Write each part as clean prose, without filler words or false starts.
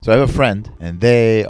So I have a friend, and they're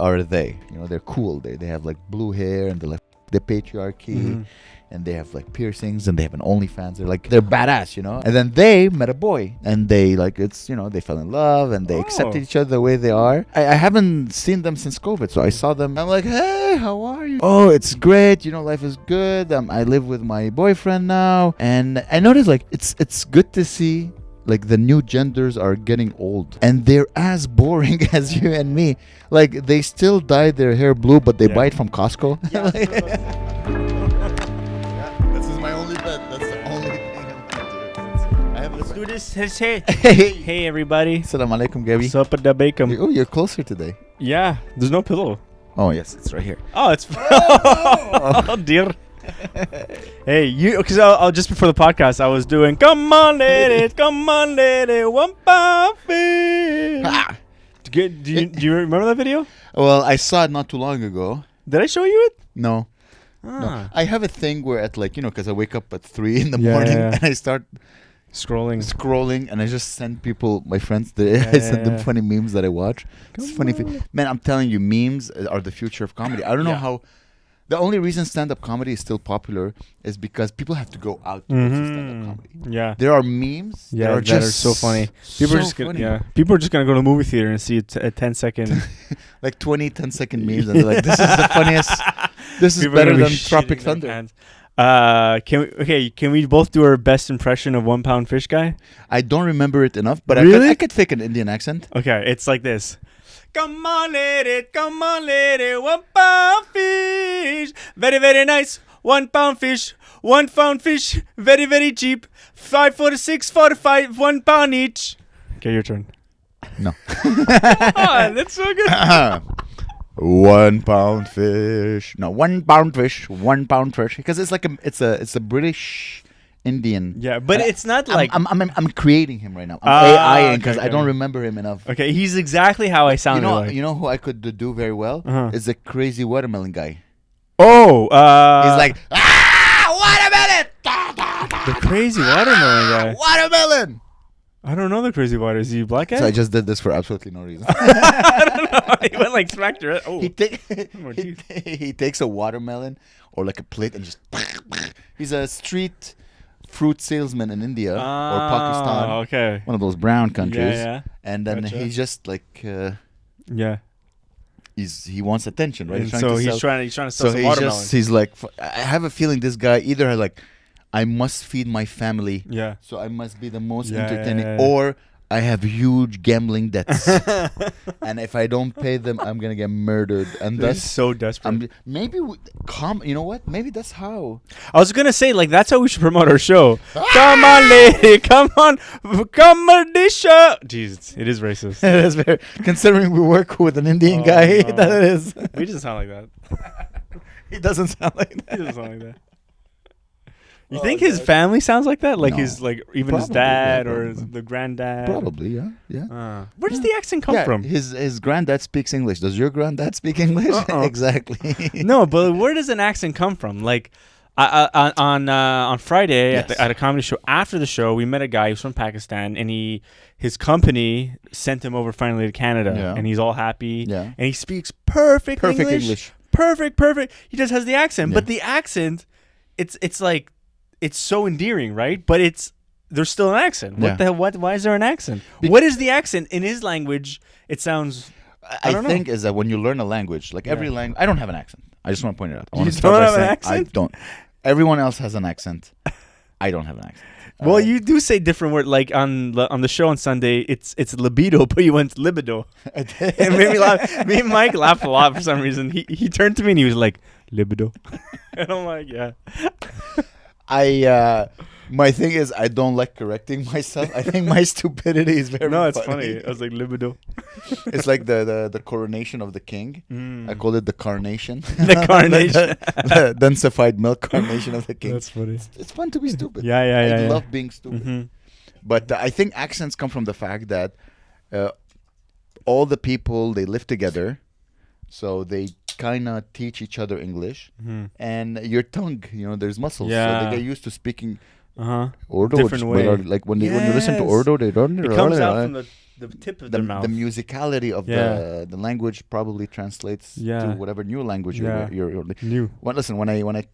cool. They have like blue hair, and they're like the patriarchy, and they have like piercings, and they have an OnlyFans. They're badass, And then they met a boy, and they they fell in love, and they accepted each other the way they are. I haven't seen them since COVID, so I saw them. I'm like, hey, how are you? Oh, it's great. Life is good. I live with my boyfriend now, and I noticed like it's good to see. Like the new genders are getting old and they're as boring as you and me. Like they still dye their hair blue, but they buy it from Costco. Yeah, this is my only bet. That's the only thing I'm gonna do. Let's do this. Hey everybody. Assalamu alaikum, Gabby. Supper bacon. Oh, you're closer today. Yeah, there's no pillow. Oh yes, it's right here. Oh, it's oh dear. Hey, because I'll just before the podcast I was doing come on lady, 1 pound fish. Do you remember that video? Well, I saw it not too long ago. Did I show you it? No. No. I have a thing where at because I wake up at 3 in the morning and I start scrolling and I just send people, my friends, I send them funny memes that I watch. It's funny. Man, I'm telling you, memes are the future of comedy. I don't know how. The only reason stand-up comedy is still popular is because people have to go out to see stand-up comedy. Yeah, there are memes that are just so funny. People are just gonna go to the movie theater and see a 10-second, like 10-second memes, and they're like, "This is the funniest. This is better than Tropic Thunder." Can we both do our best impression of 1 pound fish guy? I don't remember it enough, but really? I could fake an Indian accent. Okay, it's like this. Come on, lady, 1 pound fish. Very, very nice. 1 pound fish. 1 pound fish. Very, very cheap. 5 for 6 for 5, 1 pound each. Okay, your turn. No. Come on, that's so good. 1 pound fish. No, 1 pound fish. 1 pound fish. Because it's like it's a British Indian. Yeah, but it's not like I'm creating him right now. I'm AIing because I don't remember him enough. Okay, he's exactly how I sounded. You know who I could do very well is the crazy watermelon guy. Oh, he's like watermelon. The crazy watermelon guy. Watermelon. I don't know the crazy water. Is he black guy? So I just did this for absolutely no reason. I don't know. He went like smacked your head. Oh, he takes a watermelon or like a plate and just. He's a street fruit salesman in India or Pakistan. Okay. One of those brown countries. Yeah. And then he's just like he wants attention, right? He's trying to sell some watermelon. He's like, I have a feeling this guy either has like, I must feed my family. Yeah. So I must be the most entertaining or I have huge gambling debts. And if I don't pay them, I'm going to get murdered. And that's so desperate. You know what? Maybe that's how. I was going to say, like, that's how we should promote our show. Come on, lady. Come on this show. Jeez, it is racist. It is very, considering we work with an Indian guy, that is. He doesn't sound like that. He doesn't sound like that. He doesn't sound like that. You think his family sounds like that? Like his his dad or the granddad? Probably, yeah. Where does the accent come from? His granddad speaks English. Does your granddad speak English? Exactly. No, but where does an accent come from? Like on Friday at a comedy show, after the show, we met a guy who's from Pakistan, and his company sent him over finally to Canada, and he's all happy. Yeah. And he speaks perfect English. Perfect. He just has the accent, but the accent, it's like. It's so endearing, right? But there's still an accent. What the hell? Why is there an accent? What is the accent in his language? It sounds. I think is that when you learn a language, like every language, I don't have an accent. I just want to point it out. You don't have an accent? I don't. Everyone else has an accent. I don't have an accent. Well, you do say different words. Like on the show on Sunday, it's libido, but you went libido. It made me laugh. Me and Mike laughed a lot for some reason. He turned to me and he was like libido, and I'm like, yeah. My thing is I don't like correcting myself. I think my stupidity is very No, it's funny. I was like libido. It's like the coronation of the king. I called it the carnation. The carnation. the densified milk carnation of the king. That's funny. It's fun to be stupid. I love being stupid. Mm-hmm. But I think accents come from the fact that all the people, they live together. So they kind of teach each other English, and your tongue, there's muscles, so they get used to speaking Urdu, Different way. like when you listen to Urdu, they don't. It comes out from the tip of their mouth. The musicality of the language probably translates to whatever new language you're new. Well, listen, when I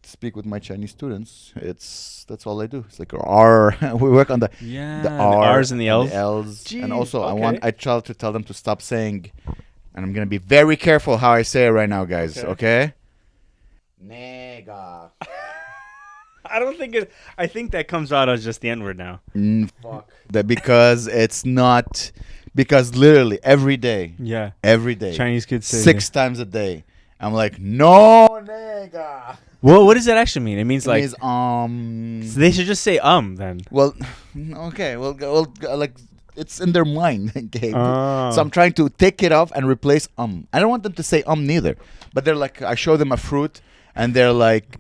speak with my Chinese students, that's all I do. It's like R. We work on the R's and the L's. Jeez, and also I try to tell them to stop saying, and I'm gonna be very careful how I say it right now, guys. Okay? Nigga. I don't think it. I think that comes out as just the N word now. Fuck. Because it's not. Because literally every day. Yeah. Every day. Chinese kids say 6 times a day. I'm like, no, nigga. Well, what does that actually mean? It means So they should just say then. Well, okay. Well, like it's in their mind. Okay. So I'm trying to take it off and replace I don't want them to say neither. But they're like, I show them a fruit and they're like.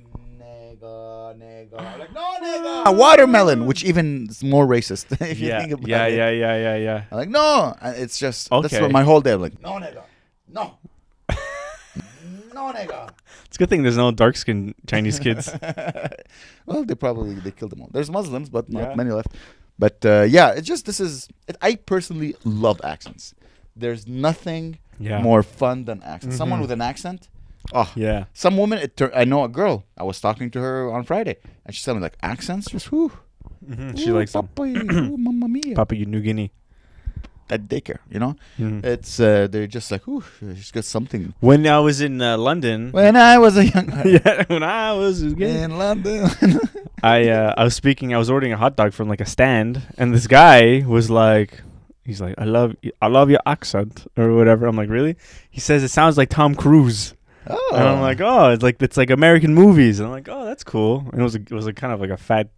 Like, no, nigga. A watermelon, which even is more racist if you think about it. Yeah. I'm like, no. It's just, that's what my whole day, I'm like, no, nigga. No. No, nigga. It's a good thing there's no dark-skinned Chinese kids. Well, they killed them all. There's Muslims, but not many left. But it's just, I personally love accents. There's nothing more fun than accents. Someone with an accent. Oh yeah! Some woman. I know a girl. I was talking to her on Friday, and she said me like accents. Just whoo. She likes them. Mamma mia. Papua New Guinea. At daycare, it's they're just like, ooh, she's got something. When I was in London. When I was a young. When I was in London. I was ordering a hot dog from like a stand, and this guy was like. He's like, I love your accent or whatever. I'm like, really? He says it sounds like Tom Cruise. Oh. And I'm like, oh, it's like American movies. And I'm like, oh, that's cool. And it was kind of like a fat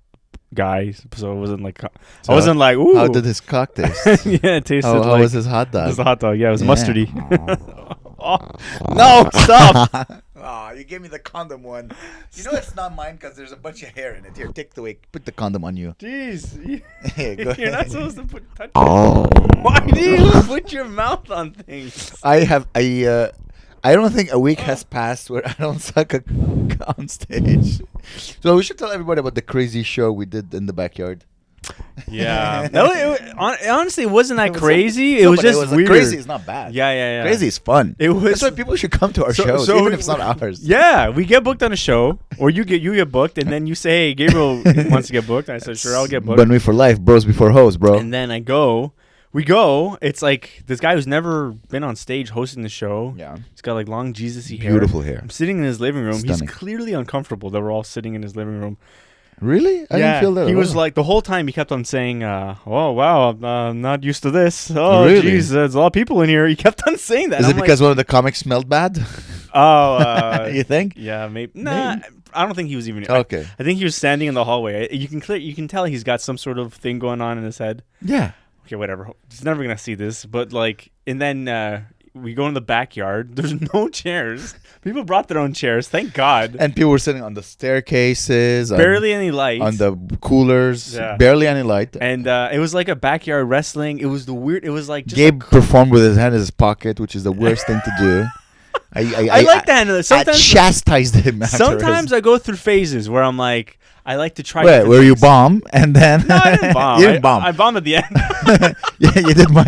guy, so it wasn't like I wasn't like, ooh. How did his cock taste? It tasted how like. How was his hot dog? It was a hot dog. Yeah, it was mustardy. No, stop. Oh, you gave me the condom one. You know it's not mine because there's a bunch of hair in it. Here, put the condom on you. Jeez. Hey, go You're ahead. not supposed to touch it. Why do you put your mouth on things? I don't think a week has passed where I don't suck a cock on stage. So we should tell everybody about the crazy show we did in the backyard. Yeah. Honestly, it wasn't that crazy. It was just weird. Crazy is not bad. Yeah. Crazy is fun. That's why people should come to our shows, even if it's not ours. Yeah, we get booked on a show, or you get booked, and then you say, "Hey, Gabriel wants to get booked." And I said, "Sure, I'll get booked." Bonne Nuit for life, bros before hoes, bro. And then we go. It's like this guy who's never been on stage hosting the show. Yeah, he's got like long Jesus-y hair. Beautiful hair. I'm sitting in his living room. Stunning. He's clearly uncomfortable that we're all sitting in his living room. Really? I didn't feel that. He was like, the whole time he kept on saying, oh, wow, I'm not used to this. Oh, really? Geez, there's a lot of people in here. He kept on saying that. Is it because one of the comics smelled bad? Oh. You think? Yeah, maybe. Nah, maybe. I don't think he was even. Okay. I think he was standing in the hallway. You can tell he's got some sort of thing going on in his head. Yeah. Okay, whatever. He's never going to see this. But like, and then we go in the backyard. There's no chairs. People brought their own chairs. Thank God. And people were sitting on the staircases. Barely any light. On the coolers. Yeah. Barely any light. And it was like a backyard wrestling. It was it was like just Gabe performed with his hand in his pocket, which is the worst thing to do. I like that. Sometimes I chastised him. Sometimes I go through phases where I'm like, I like to try. Where you bomb and then no, I didn't bomb. You didn't bomb. I bombed at the end. Yeah, you did my.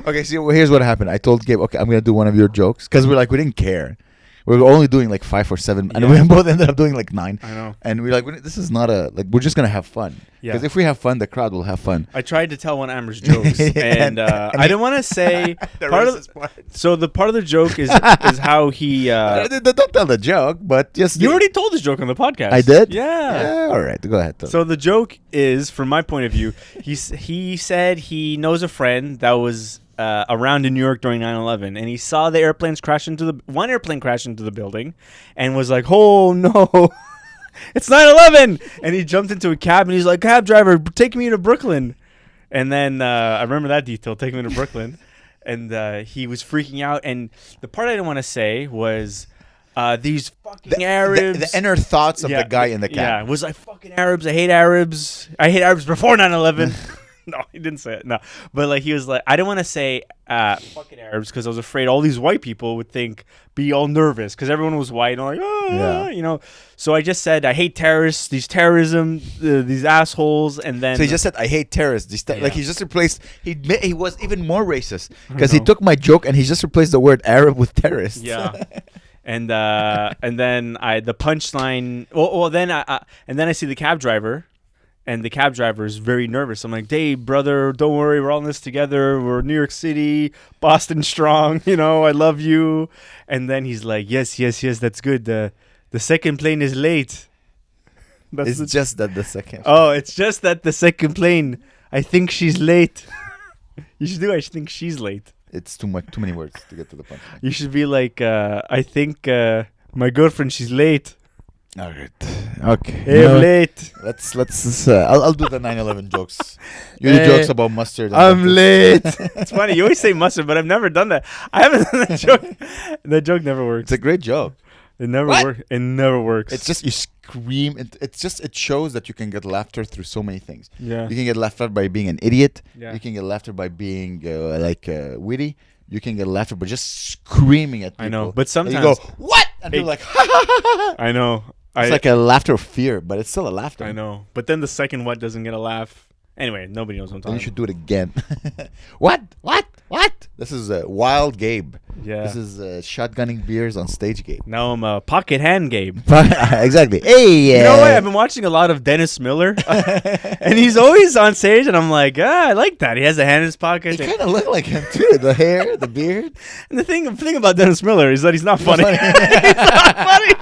Okay, so here's what happened. I told Gabe, okay, I'm gonna do one of your jokes because we didn't care. We were only doing like 5 or 7, and we both ended up doing like 9. I know. And we're like, this is not we're just gonna have fun. Yeah. Because if we have fun, the crowd will have fun. I tried to tell one of Amer's jokes, and I didn't want to say part. So the part of the joke is how he. Don't tell the joke, but just you already told this joke on the podcast. I did. Yeah. All right, go ahead. So the joke is, from my point of view, he said he knows a friend that was. Around in New York during 9/11, and he saw the one airplane crash into the building, and was like, "Oh no, it's 9/11!" And he jumped into a cab, and he's like, "Cab driver, take me to Brooklyn." And then I remember that detail, take me to Brooklyn, and he was freaking out. And the part I didn't want to say was. These fucking Arabs. The inner thoughts of the guy in the cab. Yeah, was like, fucking Arabs. I hate Arabs. I hate Arabs before 9/11. No, he didn't say it. No, but like he was like, I didn't want to say fucking Arabs because I was afraid all these white people would be all nervous because everyone was white and I'm like, Yeah. you know. So I just said I hate terrorists, these assholes, and then So he just said, "I hate terrorists." Yeah. Like he just replaced. He was even more racist because I he know. took my joke and he just replaced the word Arab with terrorist. Yeah. And then the punchline. Well, then I see the cab driver. And the cab driver is very nervous. I'm like, Dave, brother, don't worry. We're all in this together. We're New York City, Boston strong. You know, I love you. And then he's like, yes, that's good. The second plane is late. It's just that the second. Oh, it's just that the second plane. I think she's late. You should do. I think she's late. It's too many words to get to the punchline. You should be like, I think my girlfriend, she's late. All right. Okay. Hey, I'm late. Let's. I'll do the 9/11 jokes. You do Hey, jokes about mustard. I'm late. It's funny. You always say mustard, but I've never done that. I haven't done that joke. That joke never works. It's a great joke. It never works. It never works. It's just you scream. It shows that you can get laughter through so many things. Yeah. You can get laughter by being an idiot. Yeah. You can get laughter by being witty. You can get laughter by just screaming at people. I know, but sometimes and you go what, and you're like, ha ha ha ha. I know. It's like a laughter of fear, but it's still a laughter. I know. But then the second what doesn't get a laugh. Anyway, nobody knows what I'm Then talking you should do it again. What? This is Wild Gabe. Yeah. This is shotgunning beers on stage Gabe. Now I'm a pocket hand game. Exactly. Hey. You know what? I've been watching a lot of Dennis Miller, and he's always on stage, and I'm like, I like that. He has a hand in his pocket. You kind of look like him too. The hair, the beard. And the thing about Dennis Miller is that he's not funny. He's not funny.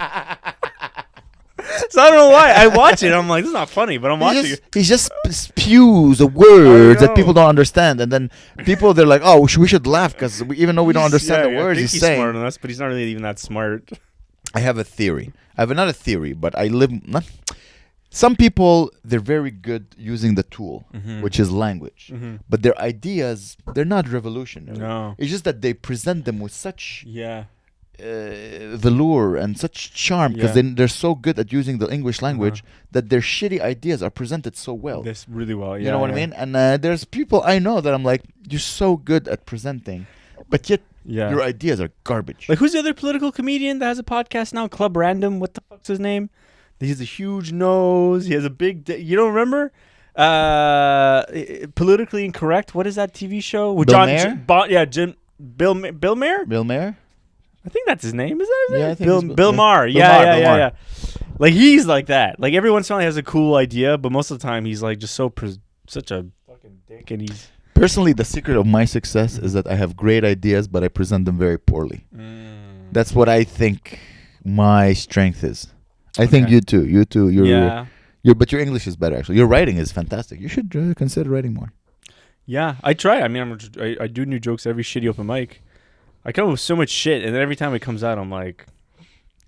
So I don't know why I watch it. I'm like, this is not funny, but I'm watching it. He just spews the words I that know. people don't understand, and then people they're like, "Oh, we should laugh because even though we don't understand the words I think he's saying." smarter than us, but he's not really even that smart. I have a theory. I have another theory, but some people they're very good using the tool, which is language, but their ideas they're not revolutionary. No. It's just that they present them with such Yeah. velour and such charm because Yeah. they're so good at using the English language that their shitty ideas are presented so well. This really well. Yeah. You know what I mean? And there's people I know that I'm like, you're so good at presenting, but yet Yeah. your ideas are garbage. Like, who's the other political comedian that has a podcast now? Club Random. What the fuck's his name? He has a huge nose. He has a big. You don't remember? Politically Incorrect. What is that TV show? With Bill Maher? Bill Maher. Bill Maher? I think that's his name. Is that his name? Yeah, I think it's Bill Maher. Bill Yeah, Maher, yeah, Bill yeah, Maher. yeah. Like he's like that. Like every once in a while he has a cool idea, but most of the time he's like just such a fucking dick, and he's. Personally, the secret of my success is that I have great ideas, but I present them very poorly. That's what I think my strength is. I think Okay. you too. Yeah. But your English is better actually. Your writing is fantastic. You should consider writing more. Yeah, I try. I mean, I do new jokes every shitty open mic. I come up with so much shit, and then every time it comes out, I'm like,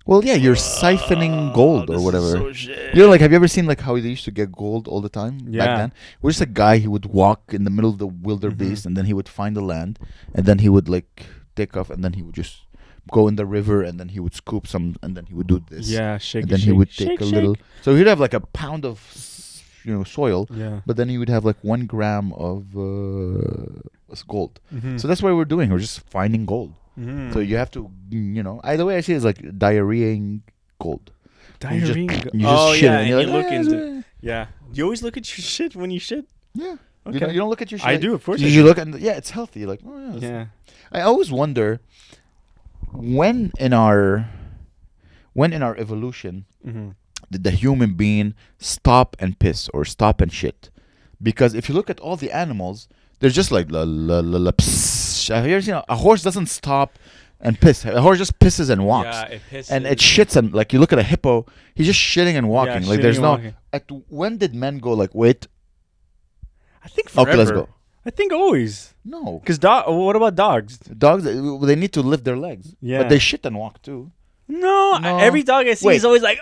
Well, yeah, you're siphoning gold or this is whatever. so shit. You know, like, have you ever seen like how they used to get gold all the time back Yeah. then? Where just a guy, he would walk in the middle of the wildebeest, and then he would find the land, and then he would like take off, and then he would just go in the river, and then he would scoop some, and then he would do this. Yeah, shake And it, then he shake, would shake, take a shake. little. So he'd have like a pound of, soil, Yeah. but then he would have like 1 gram of gold. So that's what we're doing. We're just finding gold. So you have to, either way I see it is like diarrheaing gold. You just Oh shit yeah, and and you're you like, look "Ah, into. Yeah. Do you always look at your shit when you shit? Yeah. Okay. You don't look at your shit. I do, of course. You look at it's healthy. You're like, oh yeah. Yeah. I always wonder when in our evolution did the human being stop and piss or stop and shit? Because if you look at all the animals, they're just like la la la la. Psst. Have you ever seen a horse doesn't stop and piss? A horse just pisses and walks. Yeah, it pisses. And it shits and like you look at a hippo, he's just shitting and walking. Like shitting there's and no. walking. When did men go like wait? I think forever. Okay, let's go. I think always. No, Because what about dogs? dogs they need to lift their legs. Yeah. But they shit and walk too. No, No. every dog I see Wait. is always like.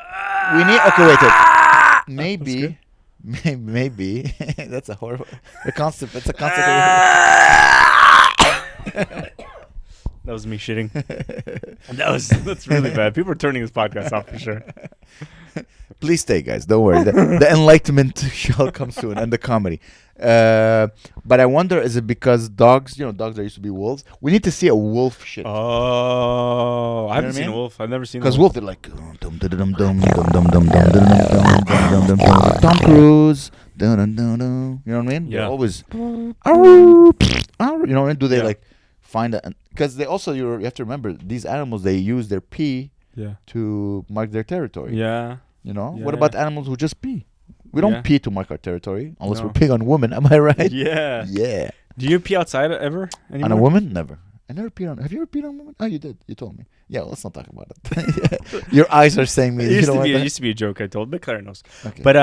We need wait. That's Maybe, good. maybe that's a horrible. The concept. It's a concept. That was me shitting. That's really bad. People are turning this podcast off for sure. Please stay, guys. Don't worry. The enlightenment shall come soon, and the comedy. But I wonder, is it because dogs? Dogs that used to be wolves. We need to see a wolf shit. Oh, I haven't seen a wolf. I've never seen. Because wolf, they're like Tom Cruise. You know what I mean? Yeah. They're always. You know what I mean? Do they like find a? Because they also you have to remember these animals. They use their pee to mark their territory. Yeah. What about animals who just pee? We don't pee to mark our territory unless we're peeing on women. Am I right? Yeah. Yeah. Do you pee outside ever? Anymore? On a woman? Never. I never peed on. Have you ever peed on a woman? Oh, you did. You told me. Yeah. Let's not talk about it. Your eyes are saying me. It used to be a joke I told, but Claire knows. Okay. But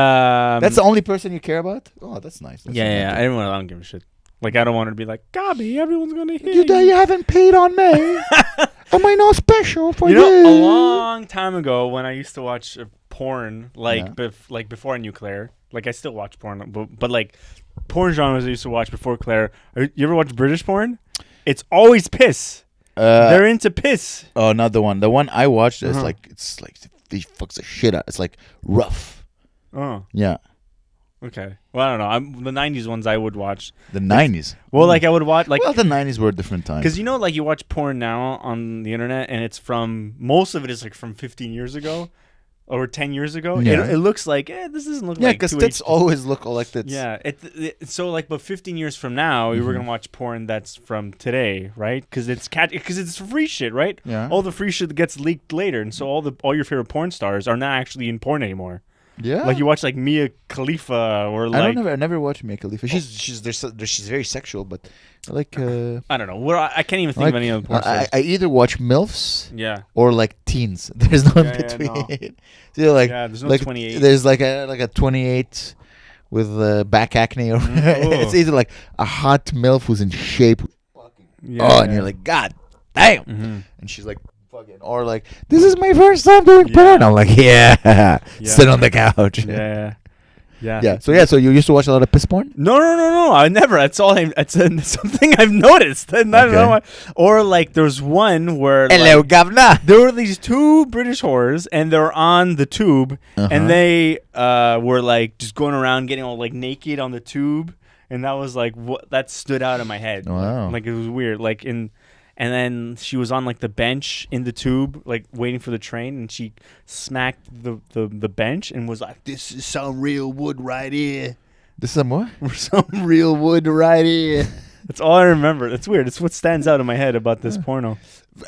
that's the only person you care about. Oh, that's nice. That's I don't give a shit. Like I don't want her to be like, Gabi, everyone's gonna hear you haven't peed on me. Am I not special for you? A long time ago when I used to watch porn, before I knew Claire, like I still watch porn, but like porn genres I used to watch before Claire. You ever watch British porn? It's always piss. They're into piss. Oh, not the one. The one I watched is like he fucks the shit out. It's like rough. Oh. Yeah. Okay. Well, I don't know. The 90s ones I would watch. The 90s? Well, like I would watch like. Well, the 90s were a different time. Because like you watch porn now on the internet, and it's most of it is like from 15 years ago, or 10 years ago. Yeah. It looks like this doesn't look like. Yeah, because tits always look like tits. Yeah. So like, but 15 years from now, we were gonna watch porn that's from today, right? Because it's free shit, right? Yeah. All the free shit gets leaked later, and so all your favorite porn stars are not actually in porn anymore. Yeah, like you watch like Mia Khalifa or like I never watched Mia Khalifa. She's very sexual, but like I don't know. I can't even think of any other porn stars. I either watch MILFs, yeah, or like teens. There's no in between. No. So like there's no like 28. There's like a 28 with back acne, or it's either like a hot MILF who's in shape. And you're like, God damn, and she's like. Or like, this is my first time doing porn. I'm like, sit on the couch. Yeah. So you used to watch a lot of piss porn? No. I never. That's all. It's something I've noticed. I don't know why. Or like, there's one where hello, governor. There were these two British whores, and they're on the tube, and they were like just going around getting all like naked on the tube, and that was like what that stood out in my head. Wow. Like it was weird. And then she was on like the bench in the tube, like waiting for the train, and she smacked the bench and was like, "This is some real wood right here." This is some what? Some real wood right here. That's all I remember. It's weird. It's what stands out in my head about this porno.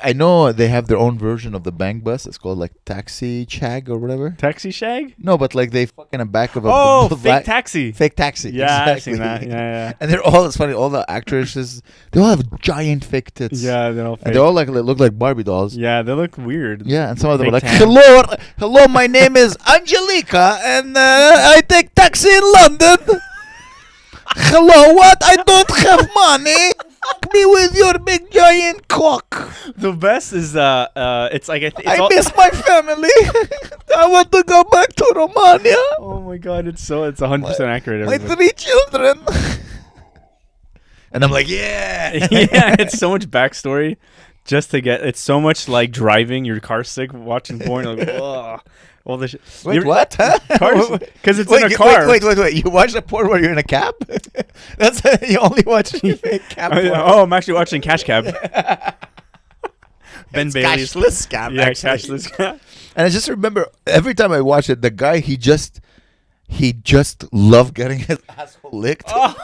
I know they have their own version of the bang bus. It's called like Taxi Shag or whatever. Taxi Shag? No, but like they fuck in the back of a fake taxi. Fake taxi. Yeah, exactly. I've seen that. Yeah. And they're all, it's funny, all the actresses, they all have giant fake tits. Yeah, they're all fake. And they all like look like Barbie dolls. Yeah, they look weird. Yeah, and some of them Fake are like, tan. hello, my name is Angelica, and I take taxi in London. Hello, what? I don't have money. Fuck me with your big giant cock. The best is it's like I miss my family. I want to go back to Romania. Oh my god, it's 100% accurate. My 3 children. And I'm like, yeah, it's so much backstory just to get. It's so much like driving your car sick, watching porn. Like, ugh. All this shit. Wait, what? Because it's in a car. Wait. You watch a porn where you're in a cab? That's you only watch cab porn. Oh, I'm actually watching Cash Cab. Ben Bailey's cashless cab. Yeah, cashless cab. And I just remember every time I watch it, the guy he just loved getting his asshole licked. Oh.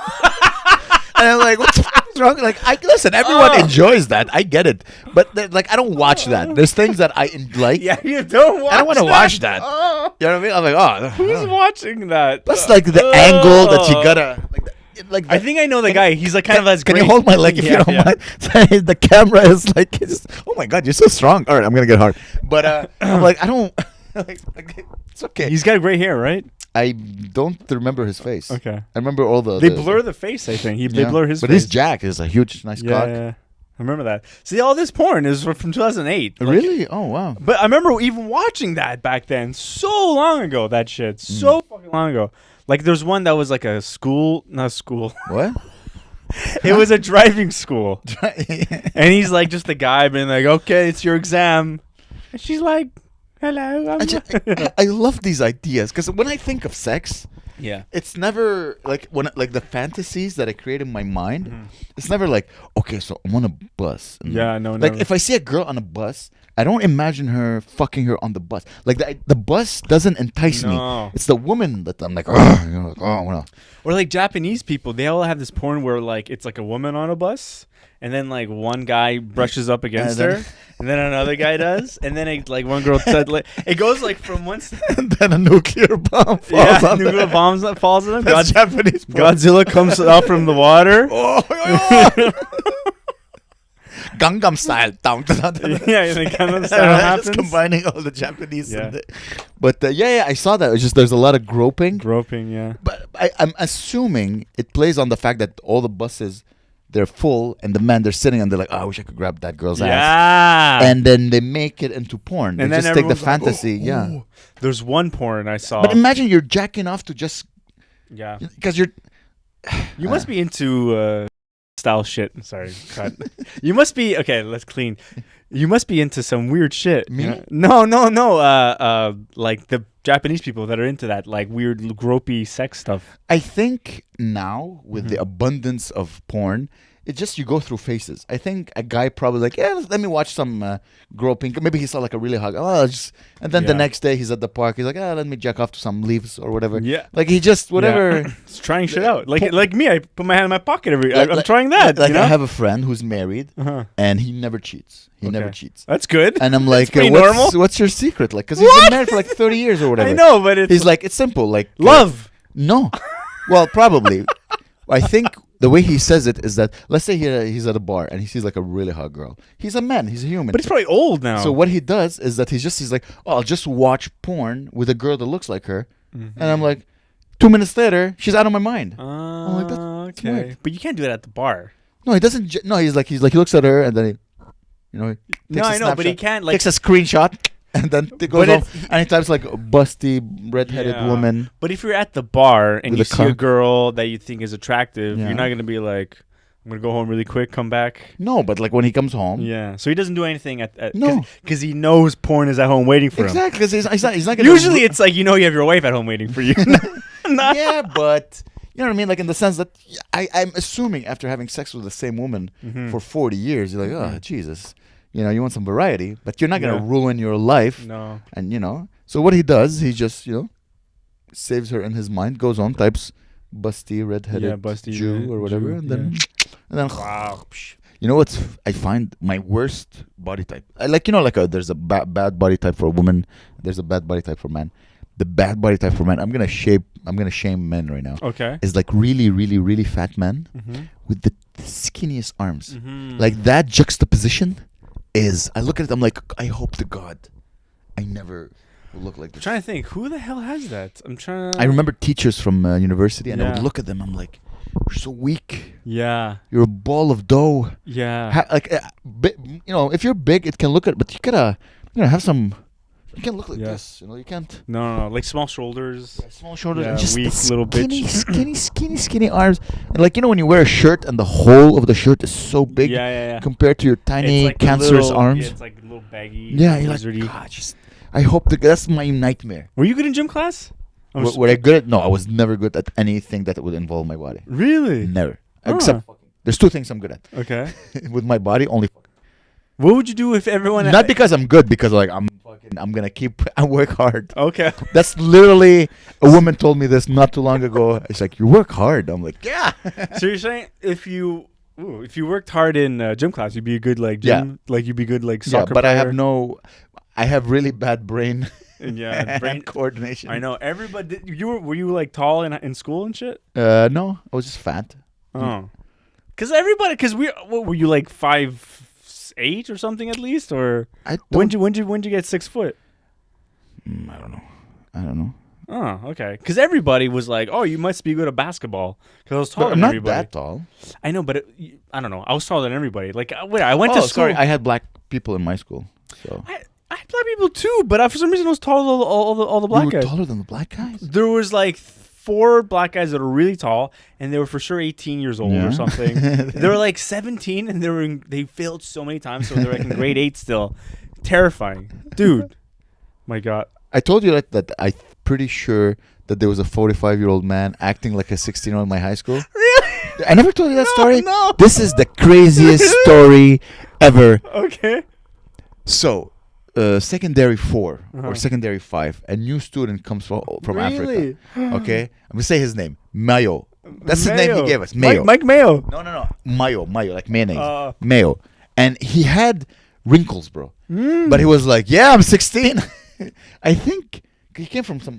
And I'm like, what the fuck is wrong? Like, listen, everyone enjoys that. I get it. But, like, I don't watch that. There's things that I like. Yeah, you don't watch I don't want to watch that. You know what I mean? I'm like, who's watching that? That's like the angle that you gotta... Like I think I know the guy. He's like kind of as Can great. you hold my leg if you don't mind? The camera is like, oh my God, you're so strong. All right, I'm going to get hard. But I'm like, I don't... it's okay. He's got gray hair, right? I don't remember his face. Okay. I remember all the... They blur the face, I think. They blur his face. But he's Jack. He's a huge, nice cock. Yeah. I remember that. See, all this porn is from 2008. Really? Oh, wow. But I remember even watching that back then. So long ago, that shit. So fucking long ago. Like, there's one that was like a school... Not school. What? It was a driving school. And he's like just a guy being like, okay, it's your exam. And she's like... Hello. I love these ideas because when I think of sex, Yeah. it's never like like the fantasies that I create in my mind. Mm-hmm. It's never like, okay, so I'm on a bus. And Yeah, no, like never. if I see a girl on a bus, I don't imagine her fucking her on the bus. Like the bus doesn't entice me. No. It's the woman that I'm like, oh, you know, like, oh, I wanna. Or like Japanese people, they all have this porn where like it's like a woman on a bus, and then like one guy brushes up against then- her, and then another guy does, and then it, like one girl said, like, it goes like from one side. And then a nuclear bomb falls Yeah, on nuclear them. bombs that falls on them. That's Japanese. porn. Godzilla comes out from the water. Oh, oh, oh. Gangnam Style. Yeah, they kind of Just happens. combining all the Japanese. Yeah. And but yeah, I saw that. It's just there's a lot of groping. Groping, yeah. But I'm assuming it plays on the fact that all the buses, they're full, and the men, they're sitting and they're like, oh, I wish I could grab that girl's ass. Yeah. And then they make it into porn. And They then just take the everyone's like, fantasy. "Oh, Yeah. oh." There's one porn I saw. But imagine you're jacking off to just, Yeah. because you're. You must be into style shit. Sorry, cut. You must be okay. Let's clean. You must be into some weird shit. Me? You know? No. Like the Japanese people that are into that, like weird gropey sex stuff. I think now with Mm-hmm. the abundance of porn, it's just you go through phases. I think a guy probably like, yeah, let me watch some groping. Maybe he saw like a really hot. And then the Yeah. next day he's at the park. He's like, let me jack off to some leaves or whatever. Yeah. Like he just whatever. Yeah. It's trying shit out. Like me, I put my hand in my pocket I'm Like- trying that. Like you know? I have a friend who's married Uh-huh. and he never cheats. He never Okay. cheats. That's good. And I'm like, pretty normal. what's your secret? Like, because he's What? been married for like 30 years or whatever. I know, but it's He's like, it's simple. Like love. No. Well, probably. I think the way he says it is that, let's say he's at a bar and he sees like a really hot girl. He's a man. He's a human. But he's probably old now. So what he does is that he's like, oh, I'll just watch porn with a girl that looks like her. Mm-hmm. And I'm like, 2 minutes later, she's out of my mind. like, that's Okay, smart. but you can't do it at the bar. No, he doesn't. No, he's like, he looks at her and then he No, takes a I know, but he snapshot, can't like. takes a screenshot and then it goes But off it's- and he types like busty redheaded Yeah. woman. But if you're at the bar and With you a see a cock. girl that you think is attractive, Yeah. you're not gonna be like, "I'm gonna go home really quick, come back." No, but like when he comes home. Yeah. So he doesn't do anything at No. because he knows porn is at home waiting for him. Exactly, because he's not gonna Usually it's like you have your wife at home waiting for you. Not- yeah, but you know what I mean? Like in the sense that I'm assuming after having sex with the same woman Mhm. for 40 years, you're like, oh, Jesus. You know, you want some variety, but you're not going to Yeah. ruin your life. No. And, so what he does, he just, saves her in his mind, goes on, types busty, redheaded Yeah, busty Jew red or whatever, Jew, and then Wow. you know what I find my worst body type? There's a bad body type for a woman, there's a bad body type for man. The bad body type for men, I'm gonna shame men right now. Okay. Is like really, really, really fat men Mm-hmm. with the skinniest arms. Mm-hmm. Like that juxtaposition is. I look at it. I'm like, I hope to God, I never will look like I'm this. trying to think, who the hell has that? I'm trying to. I remember teachers from university, and I Yeah. would look at them. I'm like, you're so weak. Yeah. You're a ball of dough. Yeah. If you're big, it can look at, but you gotta, have some. You can't look like Yeah. this. You can't. No. Like small shoulders. Small shoulders, Yeah, and just weak the little skinny, bitch. skinny arms, and when you wear a shirt and the whole of the shirt is so big Yeah. compared to your tiny It's like a cancerous little- arms. Yeah, it's like a little baggy. Yeah, you're lizardy. like, God, I hope that's my nightmare. Were you good in gym class? Were I good at? No, I was never good at anything that would involve my body. Really? Never. Huh. Except there's two things I'm good at. Okay. With my body, only. What would you do if everyone? Not because I'm good, because I'm gonna I work hard. Okay. That's literally a woman told me this not too long ago. It's like, you work hard. I'm like, yeah. So you're saying if you worked hard in gym class, you'd be a good like gym, like you'd be good like soccer. Yeah, but player. I have really bad brain. And yeah, brain coordination. I know everybody. Were you like tall in school and shit? No, I was just fat. Oh, because what were you like 5'8" or something at least, or I when don't. you get 6 foot? I don't know. Oh, okay. Because everybody was like, "Oh, you must be good at basketball." Because I was taller But I'm than not everybody. that tall. I know, but I don't know. I was taller than everybody. Like, I went to school. Sorry, I had black people in my school. So I had black people too, but for some reason I was taller than all the black you were guys. taller than the black guys. There was like 4 black guys that are really tall, and they were for sure 18 years old Yeah. or something. They were like 17, and they failed so many times, so they're like in grade 8 still. Terrifying, dude. My God. I told you that I'm pretty sure that there was a 45-year-old man acting like a 16-year-old in my high school. Really? I never told you that story. No. This is the craziest story ever. Okay. So, secondary 4 or secondary 5, a new student comes from Really? Africa. Okay, I'm gonna say his name, Mayo. That's the name he gave us, Mayo. Mike Mayo. No, Mayo, like mayonnaise, Uh. Mayo. And he had wrinkles, bro. Mm. But he was like, "Yeah, I'm 16." I think he came from some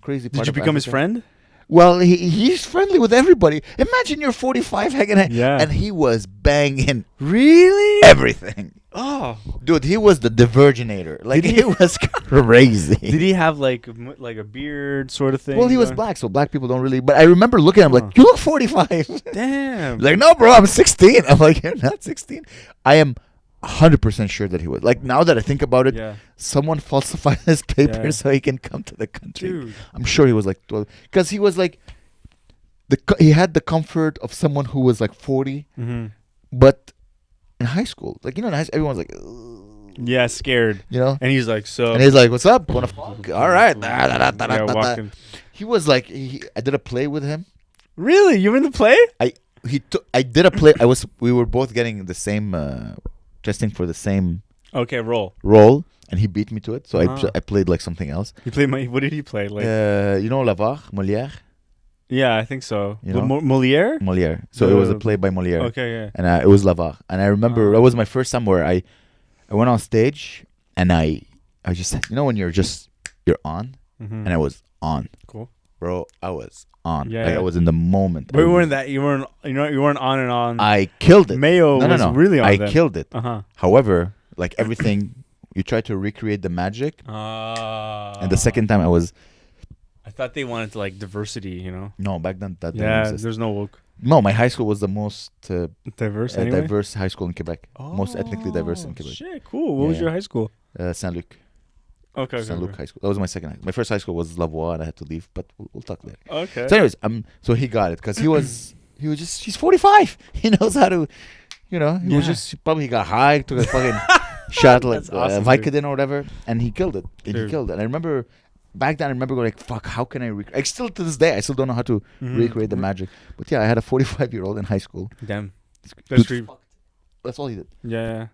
crazy. Did part you of become his Africa. friend? Well, he's friendly with everybody. Imagine you're 45 hanging out, Yeah. and he was banging Really? everything. Oh. Dude, he was the diverginator. Like, Did he- it was crazy. Did he have like a beard sort of thing? Well, he was going? black, so black people don't really. But I remember looking at him like, "You look 45." Damn. Like, "No, bro, I'm 16." I'm like, "You're not 16." I am 100% sure that he was. Like, now that I think about it, Yeah. someone falsified his paper Yeah. so he can come to the country. Dude. I'm sure he was like 12. Because he was like, he had the comfort of someone who was like 40, Mm-hmm. but in high school. Like, in high school, everyone's like, "Ugh," Yeah, scared. And he's like, so. he's like, "What's up? Wanna fuck? All right." Yeah, walking. He was like, I did a play with him. Really? You were in the play? I did a play. We were both getting the same, testing for the same Okay, roll. role, and he beat me to it. So Ah. I played like something else. You played what did he play? Like, Lavar, Molière. yeah, I think so. You know? Molière? Molière. So it was a play by Molière. Okay, yeah. And it was Lavar. And I remember that was my first time where I went on stage, and I just, when you're on, Mm-hmm. and I was on. Cool. Bro, I was on. Yeah, Like, yeah. I was in the moment. But you weren't on and on. I killed it. Mayo No. was really on I then. killed it. Uh-huh. However, like everything, you try to recreate the magic. And the second time I thought they wanted to like diversity, no, back then that didn't Yeah, exist. there's no woke. No, my high school was the most Diverse anyway? diverse high school in Quebec. Most ethnically diverse in Quebec. Shit, cool. What was Yeah. your high school? Saint-Luc. Okay. Saint Luc High School. That was my second high school. My first high school was Lavoie, and I had to leave, but we'll talk later. Okay. So anyways, so he got it because he's 45. He knows how to, he was Yeah. just probably he got high, took a fucking shot like That's awesome, Vicodin or whatever, and he killed it. And Dude. he killed it. And I remember back then, going like, "Fuck, how can I recreate?" Like, still to this day, I still don't know how to recreate the magic. But yeah, I had a 45-year-old in high school. Damn. Dude, That's creepy. That's all he did. Yeah.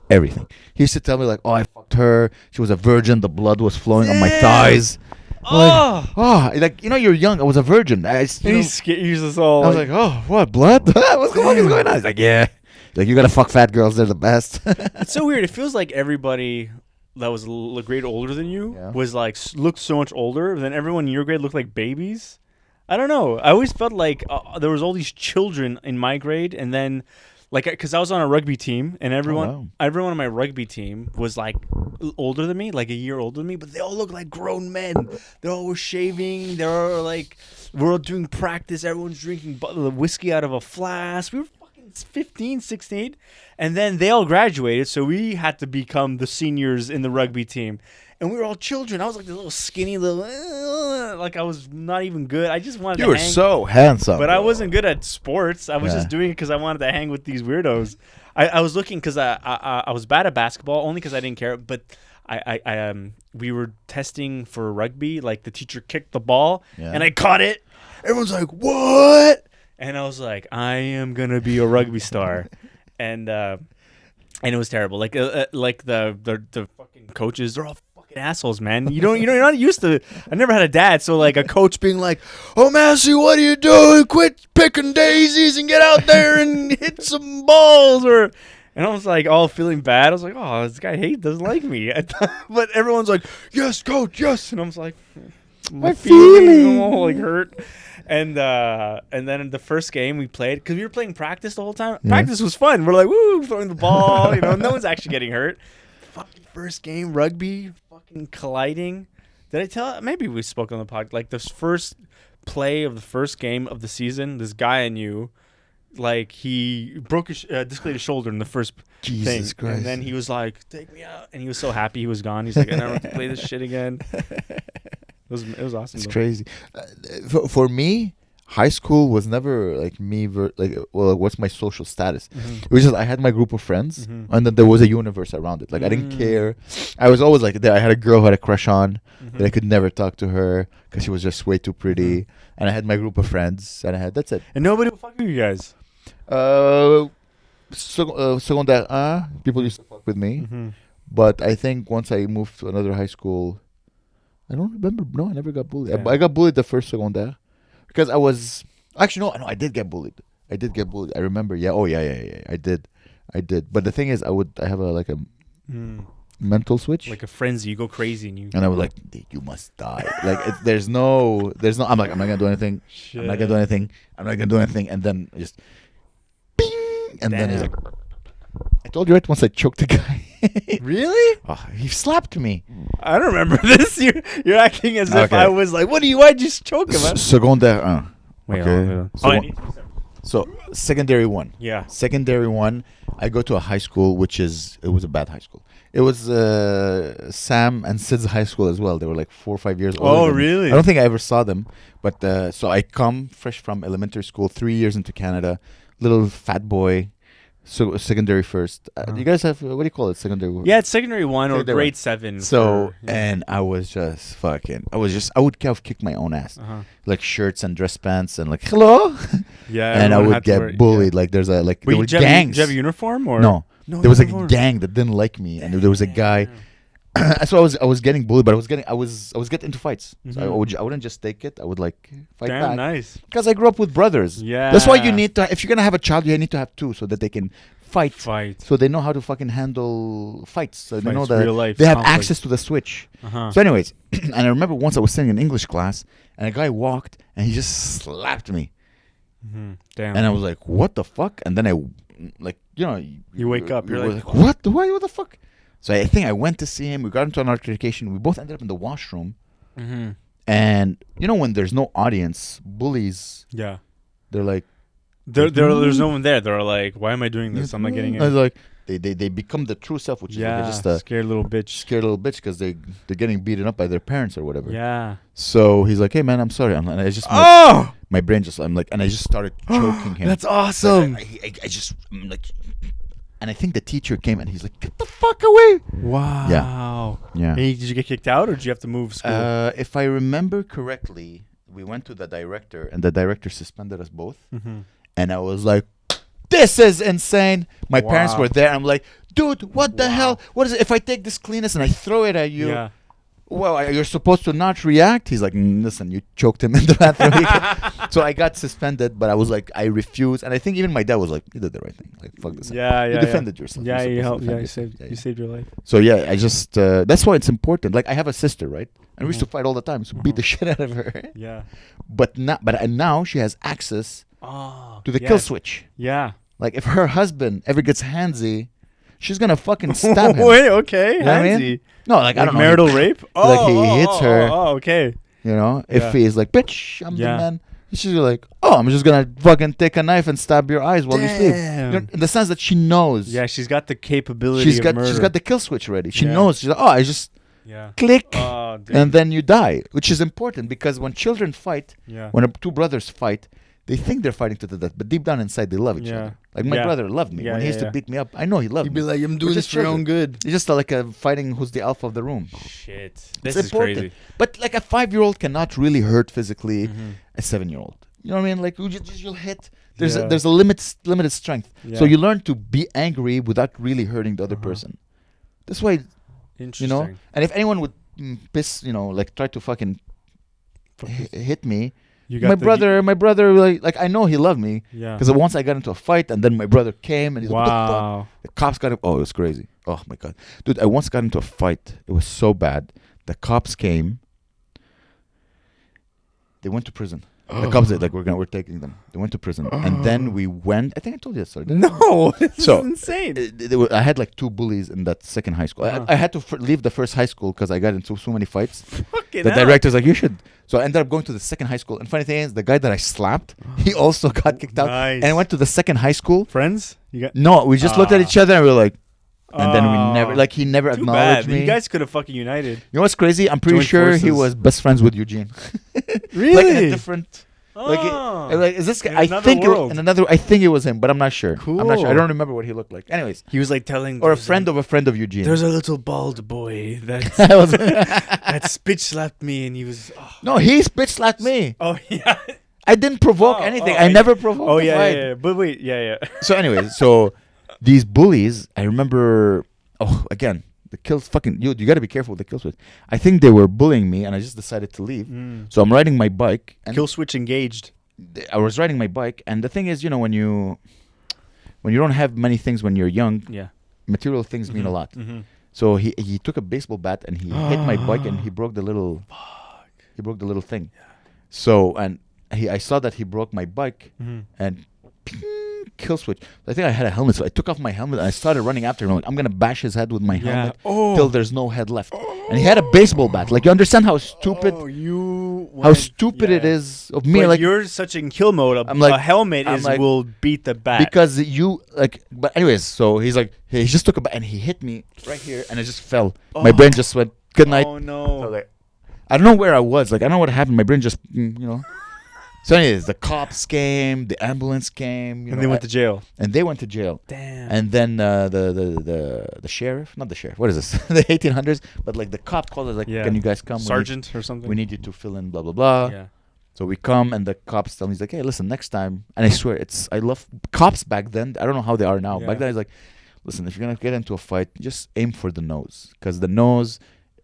Everything. He used to tell me like, "Oh, I fucked her. She was a virgin. The blood was flowing on my thighs." Oh. Like you're young. I was a virgin. He's us all. I was like, "Oh, what blood? What's going on?" He's like, "Yeah." Like, "You gotta fuck fat girls. They're the best." It's so weird. It feels like everybody that was a grade older than you Yeah. was like looked so much older. Then everyone in your grade looked like babies. I don't know. I always felt like there was all these children in my grade, and then like because I was on a rugby team, and everyone on my rugby team was like older than me, like a year older than me, but they all looked like grown men. They all were shaving. They were like, we're all doing practice. Everyone's drinking whiskey out of a flask. We were fucking 15, 16, and then they all graduated, so we had to become the seniors in the rugby team. And we were all children. I was like this little skinny like I was not even good. I just wanted to You were hang. so handsome. But I wasn't good at sports. I was Yeah. just doing it because I wanted to hang with these weirdos. I was looking because I was bad at basketball only because I didn't care. But we were testing for rugby. Like the teacher kicked the ball and I caught it. Everyone's like, "What?" And I was like, "I am gonna be a rugby star," and it was terrible. Like the fucking coaches, they're all fucking assholes, man. You're not used to. I never had a dad, so like a coach being like, "Oh, Massey, what are you doing? Quit picking daisies and get out there and hit some balls." And I was like all feeling bad. I was like, "Oh, this guy doesn't like me." But everyone's like, "Yes, coach, yes," and I was like, "My feelings, I'm all like hurt." And then in the first game we played, because we were playing practice the whole time. Yeah. Practice was fun. We're like, woo, throwing the ball. No one's actually getting hurt. Fucking first game, rugby, fucking colliding. Did I tell? Maybe we spoke on the podcast. Like this first play of the first game of the season, this guy I knew, like he broke dislocated his shoulder in the first Jesus thing. Christ. And then he was like, "Take me out," and he was so happy he was gone. He's like, "I never have to play this shit again." It was awesome. It's though. crazy. For me, high school was never like me. What's my social status? It was just I had my group of friends, and then there was a universe around it. Like I didn't care. I was always like there. I had a girl who had a crush on, that I could never talk to her because she was just way too pretty. And I had my group of friends, and that's it. And nobody would fuck with you guys. Secondaire 1, people used to fuck with me. But I think once I moved to another high school, I don't remember. No, I never got bullied. I got bullied the first secondaire because I was actually no. I did get bullied. I remember. Yeah. Oh yeah. I did. But the thing is, I have a mental switch, like a frenzy. You go crazy and I was like, you must die. Like there's no. I'm like, I'm not gonna do anything. Shit. I'm not gonna do anything. And then just, bing, and then he's like, I told you right once I choked the guy. Really? Oh, he slapped me. I don't remember this. You're acting as if I was like, why'd you just choke him? Secondaire 1. Wait, okay. So secondary 1. Yeah. Secondary 1. I go to a high school, it was a bad high school. It was Sam and Sid's high school as well. They were like 4 or 5 years old. Oh, really? I don't think I ever saw them. But so I come fresh from elementary school, 3 years into Canada, little fat boy. So secondary first. You guys have what do you call it? Secondary 1? Yeah, it's secondary 1 or grade 7. So and I was just fucking. I would have kicked my own ass, like shirts and dress pants and like hello. Yeah, and I would get bullied. Yeah. Like there's a like there were gangs. Did you have a uniform or no? There was a gang that didn't like me, and there was a guy. So I was getting bullied, but I was getting into fights. So I wouldn't just take it. I would like fight back. Nice. Because I grew up with brothers. Yeah. That's why you need to. If you're gonna have a child, you need to have two, so that they can fight. So they know how to fucking handle fights. So they know that real life they have conflict. access to the switch. So anyways, and I remember once I was sitting in English class, and a guy walked and he just slapped me. Damn. And I was like, "What the fuck?" And then I, like, you wake up. You're like, "What? What the fuck?" So I think I went to see him. We got into an altercation. We both ended up in the washroom. And when there's no audience, bullies. Yeah. They're like. There's no one there. They're like, why am I doing this? I'm not getting it. Like they become the true self, which is like just a scared little bitch. Because they're getting beaten up by their parents or whatever. Yeah. So he's like, hey man, I'm sorry. And I just my brain just and I just started choking him. That's awesome. I just like. And I think the teacher came and he's like, get the fuck away. Wow. Yeah. Did you get kicked out or did you have to move school? If I remember correctly, we went to the director and the director suspended us both. And I was like, this is insane. My parents were there. I'm like, dude, what the hell? What is it? If I take this Kleenex and I throw it at you, well, you're supposed to not react? He's like, listen, you choked him in the bathroom. So I got suspended, but I was like, I refused. And I think even my dad was like, you did the right thing. Like, fuck this. You defended yourself. Yeah, you saved your life. So yeah, I just, that's why it's important. Like, I have a sister, right? And we used to fight all the time. So beat the shit out of her. Yeah. But now she has access to the kill switch. Yeah. Like, if her husband ever gets handsy, she's gonna fucking stab him. Wait, okay. You know what I mean? No, like I don't know. Marital rape? Like he hits her. Oh, okay. If he's like, bitch, I'm the man. She's like, I'm just gonna fucking take a knife and stab your eyes while you sleep. In the sense that she knows. Yeah, she's got the capability of murder. She's got the kill switch ready. She knows. She's like, I just click, and then you die, which is important because when children fight, when two brothers fight, they think they're fighting to the death, but deep down inside, they love each other. Like my brother loved me. When he used to beat me up, I know he loved me. He'd be like, I'm doing this for your own good. It's just like a fighting who's the alpha of the room. Shit. This is important. Crazy. But like a 5-year-old cannot really hurt physically a 7-year-old. You know what I mean? Like you'll hit. There's a limited strength. So you learn to be angry without really hurting the other person. That's why, interesting. And if anyone would like try to fucking hit me, my brother, like I know he loved me. Because once I got into a fight, and then my brother came, and he's like, what the fuck? The cops got him. Oh, it was crazy. Oh my god, dude! I once got into a fight. It was so bad. The cops came. They went to prison. The cops said, like, we're taking them. They went to prison, and then we went. I think I told you that story. No, this is insane. I had like 2 bullies in that second high school. I had to leave the first high school because I got into so many fights. The director's like, you should. So I ended up going to the second high school. And funny thing is, the guy that I slapped, he also got kicked out. Nice. And I went to the second high school. Friends? No, we just looked at each other and we were like, and then we never, like, he never acknowledged me. You guys could have fucking united. You know what's crazy? I'm pretty sure he was best friends with Eugene. Really? Like in a different. Like is this guy? In I another think world. I think it was him, but I'm not sure. Cool. I'm not sure. I don't remember what he looked like. Anyways, He was like telling, or a friend of Eugene. There's a little bald boy that I was- that spit slapped me, and he was. no, he spit slapped me. Oh yeah. I didn't provoke anything. I never provoked. Oh the yeah, fight. yeah. But wait, yeah. So anyways, so these bullies, I remember. Oh, again, the kills. Fucking you got to be careful with the kill switch. I think they were bullying me, and I just decided to leave. So I'm riding my bike, and Kill switch engaged. I was riding my bike, and the thing is, when you don't have many things when you're young, Yeah. material things mean a lot. Mm-hmm. So he took a baseball bat and he hit my bike, and he broke the little. He broke the little thing. Yeah. So I saw that he broke my bike, and ping, kill switch. I think I had a helmet, so I took off my helmet and I started running after him. I'm gonna bash his head with my helmet till there's no head left. And he had a baseball bat. Like, you understand how stupid, it is of me. But like, you're such in kill mode. I'm like- a helmet I'm like- will beat the bat. because you like. But anyways, so he's like, he just took a bat and he hit me right here, and I just fell. My brain just went, good night. Oh So, no. like, I don't know where I was. Like, I don't know what happened. My brain just, So anyways, the cops came, the ambulance came, And they went to jail. and they went to jail. Damn. And then the sheriff, not the sheriff, what is this? The 1800s, but like the cop called us, like, Yeah. can you guys come? Sergeant or something. We need you to fill in blah blah blah. Yeah. So we come, and the cops tell me, he's like, hey, listen, next time, and I swear, I love cops back then. I don't know how they are now. Yeah. Back then, he's like, listen, if you're gonna get into a fight, just aim for the nose, because the nose,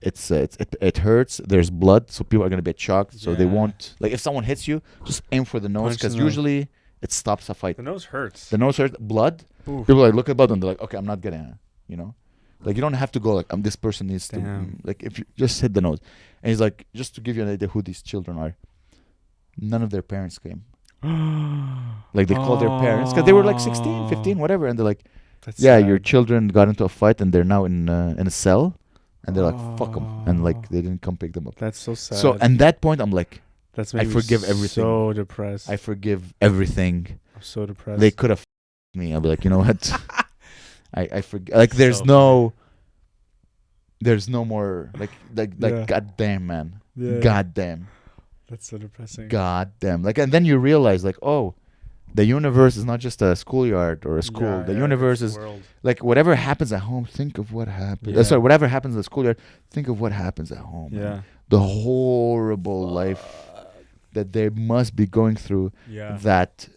it hurts. There's blood, so people are gonna get shocked. So they Yeah. won't, like, if someone hits you, just aim for the nose, Punch the because nose. usually it stops a fight. The nose hurts. The nose hurts, blood. Oof. People like look at blood and they're like, okay, I'm not gonna, like, you don't have to go like, this person needs to, Damn. like, if you just hit the nose. And he's like, just to give you an idea who these children are, none of their parents came. Like, they called their parents because they were like 16, 15, whatever, and they're like, That's yeah, sad. your children got into a fight and they're now in a cell, and they're like, fuck them, and like they didn't come pick them up. That's so sad. So at that point, I'm like, That's I made me forgive everything. So depressed. I forgive everything. I'm so depressed. They could have me. I'll be like, you know what? I forget. Like, there's So no more. Like, Yeah. goddamn, man. Yeah. Goddamn. That's so depressing. Goddamn. Like, and then you realize, like, oh, the universe is not just a schoolyard or a school. The universe is world. like, whatever happens at home, think of what happens. Yeah. Sorry, whatever happens in the schoolyard, think of what happens at home. man. Yeah. The horrible life that they must be going through. Yeah. That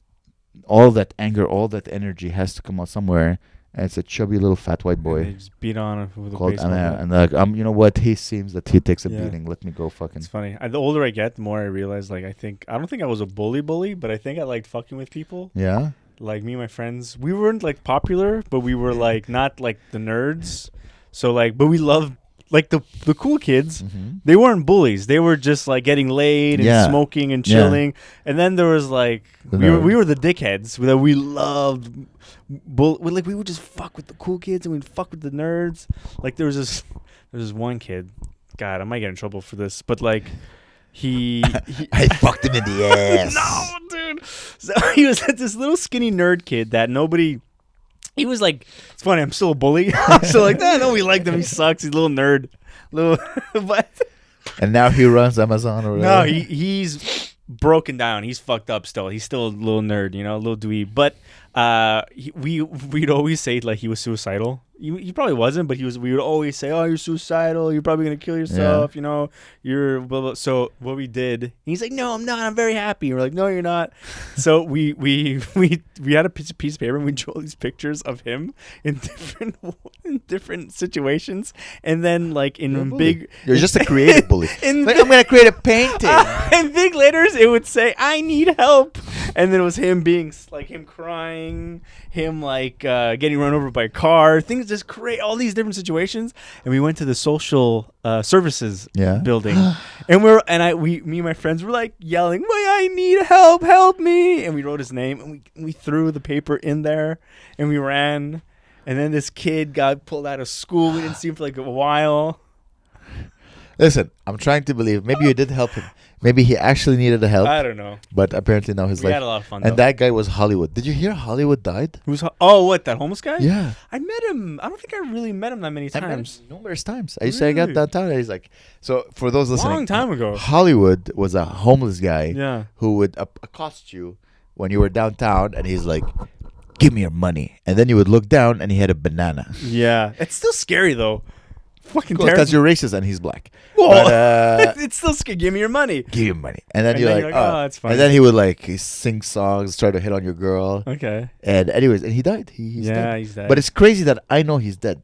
all that anger, all that energy has to come out somewhere. And it's a chubby little fat white And they boy just beat on him with a called baseball Amer. bat. And like, you know what? He seems that he takes a Yeah. beating. Let me go fucking. It's funny. The older I get, the more I realize, like, I don't think I was a bully, but I think I liked fucking with people. Yeah. Like, me and my friends, we weren't like popular, but we were like not like the nerds. So like, but we loved like the cool kids. Mm-hmm. They weren't bullies. They were just like getting laid and Yeah. smoking and Yeah. chilling. And then there was like The we nerd. were the dickheads that we loved. Like, we would just fuck with the cool kids and we'd fuck with the nerds. Like, there was this one kid. God, I might get in trouble for this, but like he I fucked him in the ass. no, dude. So he was this little skinny nerd kid that nobody. He was like, it's funny. I'm still a bully. So like, no, we liked him. He sucks. He's a little nerd. But And now he runs Amazon or no, whatever. he's broken down. He's fucked up still. He's still a little nerd, a little dweeb. But we'd always say like he was suicidal. He probably wasn't, but we would always say, "Oh, you're suicidal. You're probably gonna kill yourself. You're blah blah." So what we did, he's like, "No, I'm not. I'm very happy." We're like, "No, you're not." So we had a piece of paper and we drew all these pictures of him in different situations, and then like You're a in bully. big, You're just a creative bully. in Like, I'm gonna create a painting. in big letters, it would say, "I need help," and then it was him being like him crying, him like getting run over by a car, things just create all these different situations. And we went to the social services Yeah. building, and me and my friends were like yelling, "I need help me!" And we wrote his name, and we threw the paper in there, and we ran. And then this kid got pulled out of school. We didn't see him for like a while. Listen, I'm trying to believe. Maybe you did help him. Maybe he actually needed the help, I don't know. but apparently now his We life. had a lot of fun. And though. that guy was Hollywood. Did you hear Hollywood died? What, that homeless guy? Yeah. I met him. I don't think I really met him that many I met him times. numerous times. I used to hang out Really? downtown, and he's like, so for those listening, Long time ago. Hollywood was a homeless guy Yeah. who would accost you when you were downtown, and he's like, give me your money. And then you would look down, and he had a banana. Yeah. It's still scary though. Fucking Because terrible. you're racist and he's black. Whoa. But, It's still scary. Give me your money. give you money. And then And you're then like, you're like, oh, oh, it's fine. And then he would like sing songs, try to hit on your girl. Okay. And anyways, and he died. He's dead. He's dead. But it's crazy that I know he's dead.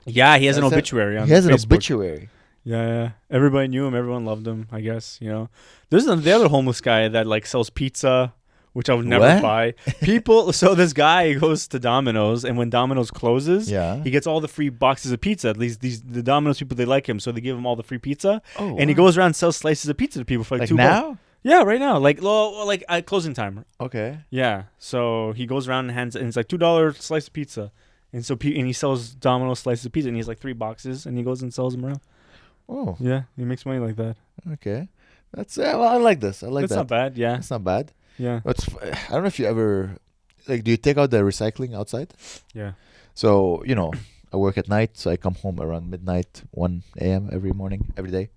yeah, he has an That's it. obituary on He has an Facebook. obituary. Yeah. Everybody knew him. Everyone loved him. I guess There's the other homeless guy that like sells pizza, which I would never What? buy. People. So this guy goes to Domino's, and when Domino's closes, Yeah. he gets all the free boxes of pizza. At least the Domino's people, they like him, so they give him all the free pizza. Oh, And he wow. goes around and sells slices of pizza to people for like $2. now? Yeah, right now, like at closing time. Okay. Yeah, so he goes around and hands, and it's like $2 slice of pizza, and so and he sells Domino's slices of pizza, and he has like 3 boxes, and he goes and sells them around. Oh, Yeah, he makes money like that. okay. That's well, I like this. I like That's that. not bad. Yeah, That's not bad. yeah, I don't know if you ever do you take out the recycling outside? yeah. So, I work at night, so I come home around midnight, 1 a.m. every morning, every day.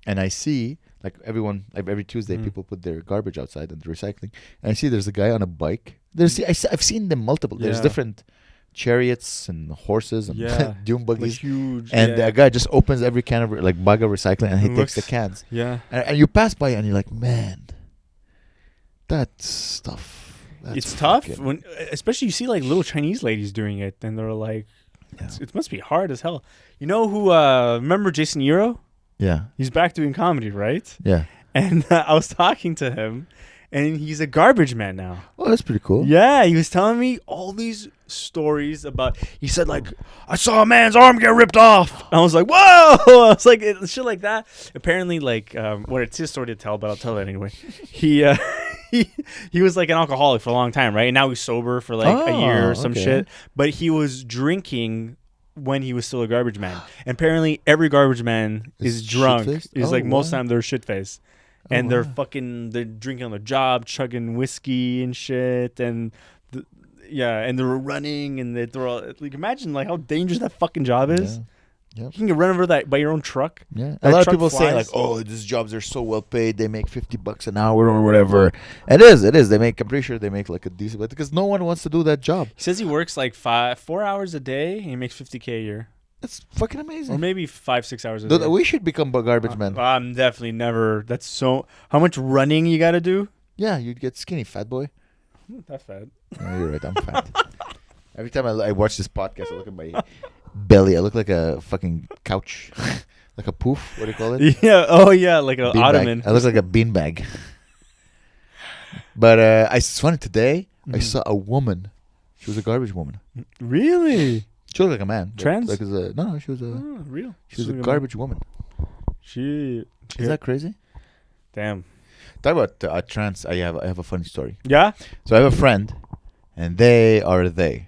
And I see, like every Tuesday, Mhm. people put their garbage outside and the recycling. And I see there's a guy on a bike. I've seen them multiple. There's Yeah. different chariots and horses and Yeah. dune Like buggies. huge. And yeah. the guy just opens every can of bag of recycling and he takes the Looks- cans. Yeah, And you pass by and you're like, man, that stuff. That's it's tough fucking- when, especially you see like little Chinese ladies doing it, and they're like, Yeah. it must be hard as hell. You know who? Remember Jason Euro? Yeah. He's back doing comedy, right? Yeah. And I was talking to him, and he's a garbage man now. Oh, that's pretty cool. Yeah, he was telling me all these stories about. He said like, I saw a man's arm get ripped off. And I was like, whoa! I was like, shit like that. Apparently, like, it's his story to tell, but I'll tell it anyway. He he was like an alcoholic for a long time, right? And now he's sober for like a year or some okay. shit. But he was drinking when he was still a garbage man. And apparently, every garbage man is drunk. shit-faced? Is Oh, like most of wow. the time they're shit faced. Oh, And they're wow. they're drinking on the job, chugging whiskey and shit, and and they're running, and they're all, like, imagine like how dangerous that fucking job is. Yeah. Yep. You can get run over that by your own truck. Yeah, That a lot of truck people say flies. like, "Oh, these jobs are so well paid. They make $50 an hour or whatever." It is. They make. I'm pretty sure they make like a decent, but because no one wants to do that job. He says he works like 4 hours a day, and he makes $50K a year, That's fucking or amazing. maybe 5-6 hours a Dude, day. we should become garbage men. I'm definitely never. That's so. How much running you got to do? Yeah, you'd get skinny, fat boy. That's bad. No, you're right. I'm fat. Every time I watch this podcast, I look at my belly. I look like a fucking couch, like a poof. What do you call it? Yeah. Oh yeah, like an Beanbag. ottoman. I look like a beanbag. But it's funny today. I Mhm. saw a woman. She was a garbage woman. Really? She looked like a man. but Trans? Like no, she was a Oh, real. she was a Sweet garbage woman. She. Is that crazy? Damn. Talk about trans. I have a funny story. Yeah. So I have a friend, and they are they.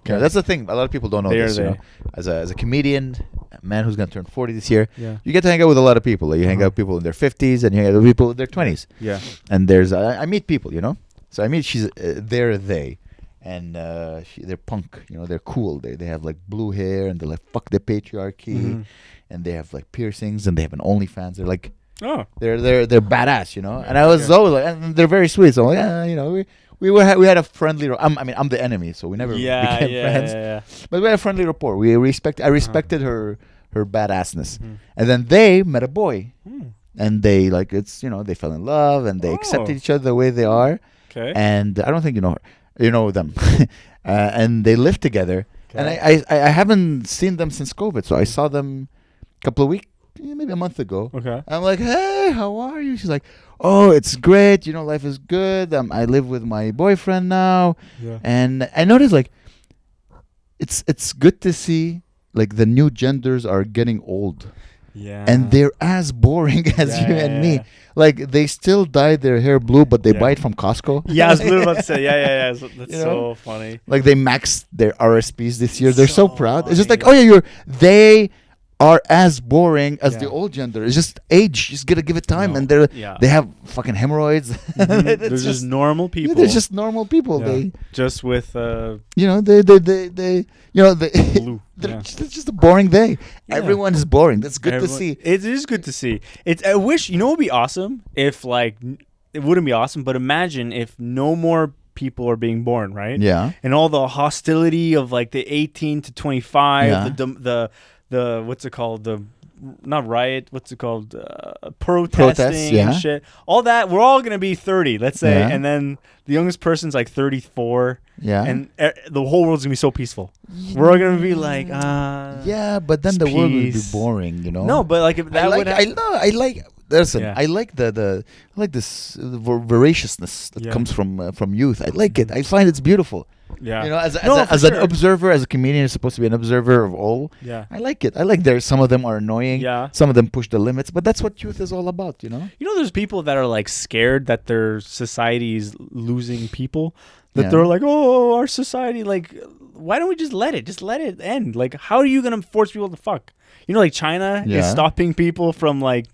Okay, Okay. that's the thing. A lot of people don't know They are this. You they. know? As a comedian, a man who's gonna turn 40 this year, Yeah. you get to hang out with a lot of people. Like you hang out with people in their 50s, and you hang out with people in their 20s. Yeah. And there's I meet people, So I meet they're they, and they're punk. They're cool. They have like blue hair, and they're like fuck the patriarchy, Mhm. and they have like piercings, and they have an OnlyFans. They're like Oh. they're badass, And I was Okay. always like, and they're very sweet. So we had a friendly. I'm the enemy, so we never Yeah. became Yeah. friends. Yeah. But we had a friendly rapport. I respected her badassness, Mhm. and then they met a boy, Hmm. and they they fell in love, and they accepted Oh. each other the way they are. Okay. And I don't think you know her. You know them, and they live together. And Okay. I haven't seen them since COVID, so I saw them a couple of weeks, maybe a month ago. Okay. I'm like, hey, how are you? She's like, oh, it's great. Life is good. I live with my boyfriend now. Yeah. And I noticed, like, it's good to see, like, the new genders are getting old. Yeah. And they're as boring as you and me. Yeah. Like, they still dye their hair blue, but they Yeah. buy it from Costco. Yeah, I was literally about to say. Yeah. That's You so know? funny. Like, they maxed their RSPs this year. They're so So proud. It's just like, funny. oh, yeah, they are as boring as the Yeah. old gender. It's just age. You just gotta give it time, No. and Yeah. they have fucking hemorrhoids. Mhm. It's They're just normal yeah, people. they're just normal people. Yeah. They, just with you know, they you know, they. blue. They're Yeah. just a boring day. Yeah. Everyone is boring. That's good to Everyone- see. It is good to see. It's. I wish, you know, what would be awesome if, like, it wouldn't be awesome, but imagine if no more people are being born, right? Yeah. And all the hostility of, like, the 18 to 25, Yeah. the what's it called, the not riot, what's it called, protesting yeah. and shit. All that, we're all gonna be 30, let's say, Yeah. and then the youngest person's like 34, Yeah. and the whole world's gonna be so peaceful. We're all gonna be like, Yeah, but then the world will be peace. boring, you know. No, but like if that would I like. Listen, Yeah. I like I like this voraciousness that Yeah. comes from youth. I like it. I find it's beautiful. yeah, You know, as No, for an sure. observer, as a comedian, you're supposed to be an observer of all. yeah. I like it. I like there. Some of them are annoying. Yeah. Some of them push the limits, but that's what youth is all about. You know. You know, there's people that are like scared that their society is losing people. That Yeah. they're like, oh, our society, like, why don't we just let it end? Like, how are you gonna force people to fuck? You know, like China is Yeah. stopping people from like.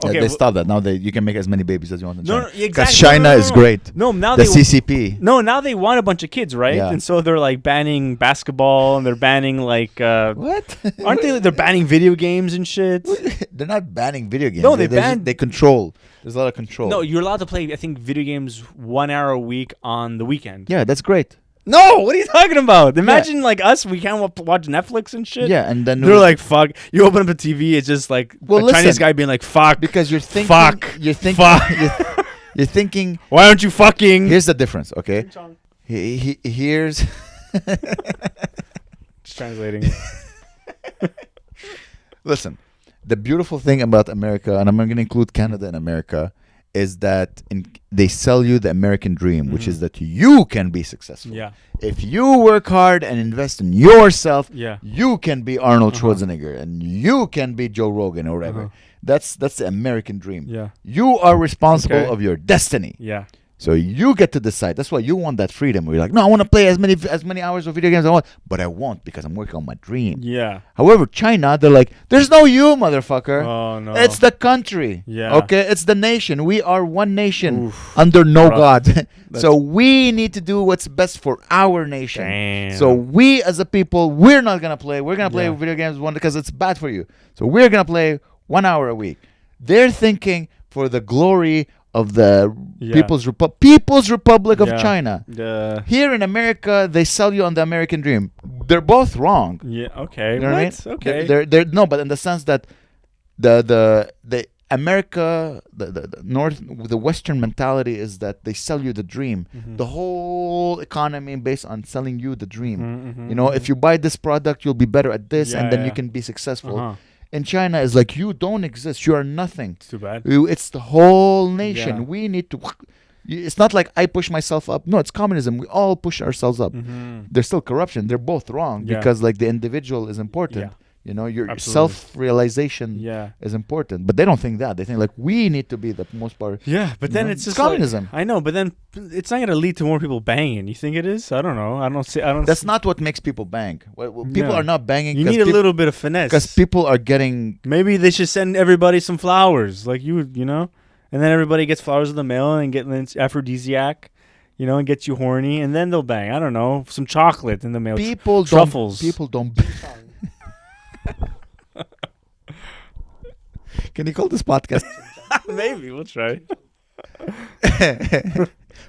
Yeah, they stopped that. Now you can make as many babies as you want in No, China. no, exactly. China No, no, is no. great. No, now The they CCP. No, now they want a bunch of kids, right? Yeah. And so they're like banning basketball and they're banning like What? aren't they? They're banning video games and shit. They're not banning video games. No, they They're just- banned- They control. There's a lot of control. No, you're allowed to play, I think, video games 1 hour a week on the weekend. Yeah, that's great. No, what are you talking about? Imagine like us, we can't watch Netflix and shit. Yeah, and then They're like, fuck. You open up the TV, it's just like Well, a Chinese listen, guy being like, fuck. because you're thinking. Fuck. You're thinking. Fuck. You're thinking. Why aren't you fucking? Here's the difference, okay? Here's. Just translating. Listen, the beautiful thing about America, and I'm going to include Canada and America, is that they sell you the American dream, which is that you can be successful. Yeah. If you work hard and invest in yourself, Yeah. you can be Arnold Schwarzenegger and you can be Joe Rogan or whatever. That's the American dream. Yeah. You are responsible Okay. of your destiny. Yeah. So you get to decide. That's why you want that freedom. Where you're like, no, I want to play as many hours of video games as I want, but I won't because I'm working on my dream. Yeah. However, China, they're like, there's no you, motherfucker. Oh no. It's the country. Yeah. Okay, it's the nation. We are one nation Oof. under no Rough. God. So we need to do what's best for our nation. Damn. So we as a people, we're not gonna play. We're gonna play Yeah. video games because it's bad for you. So we're gonna play 1 hour a week. They're thinking for the glory of the Yeah. People's Republic of Yeah. China. The Here in America, they sell you on the American dream. They're both wrong. yeah. Okay. You know what I mean? Okay. They're no, but in the sense that the America, the Western mentality is that they sell you the dream. Mhm. The whole economy based on selling you the dream. Mhm, You know, mhm. if you buy this product, you'll be better at this, Yeah, and then yeah. you can be successful. Uh-huh. In China, it's like you don't exist. You are nothing. It's too bad. It's the whole nation. Yeah. We need to. It's not like I push myself up. No, it's communism. We all push ourselves up. Mhm. There's still corruption. They're both wrong Yeah. because like the individual is important. Yeah. You know, your Absolutely. self-realization Yeah. is important. But they don't think that. They think like we need to be the most part. Yeah, but You then know, it's it's just communism. Like, I know, but then it's not gonna lead to more people banging. You think it is? I don't know. I don't see. I don't. That's not what makes people bang. People Yeah. are not banging. You need a little bit of finesse. because people are getting. Maybe they should send everybody some flowers, like you know, and then everybody gets flowers in the mail and get it's aphrodisiac, you know, and gets you horny, and then they'll bang. I don't know, some chocolate in the mail. People truffles. don't. People don't. Can you call this podcast? Maybe we'll try.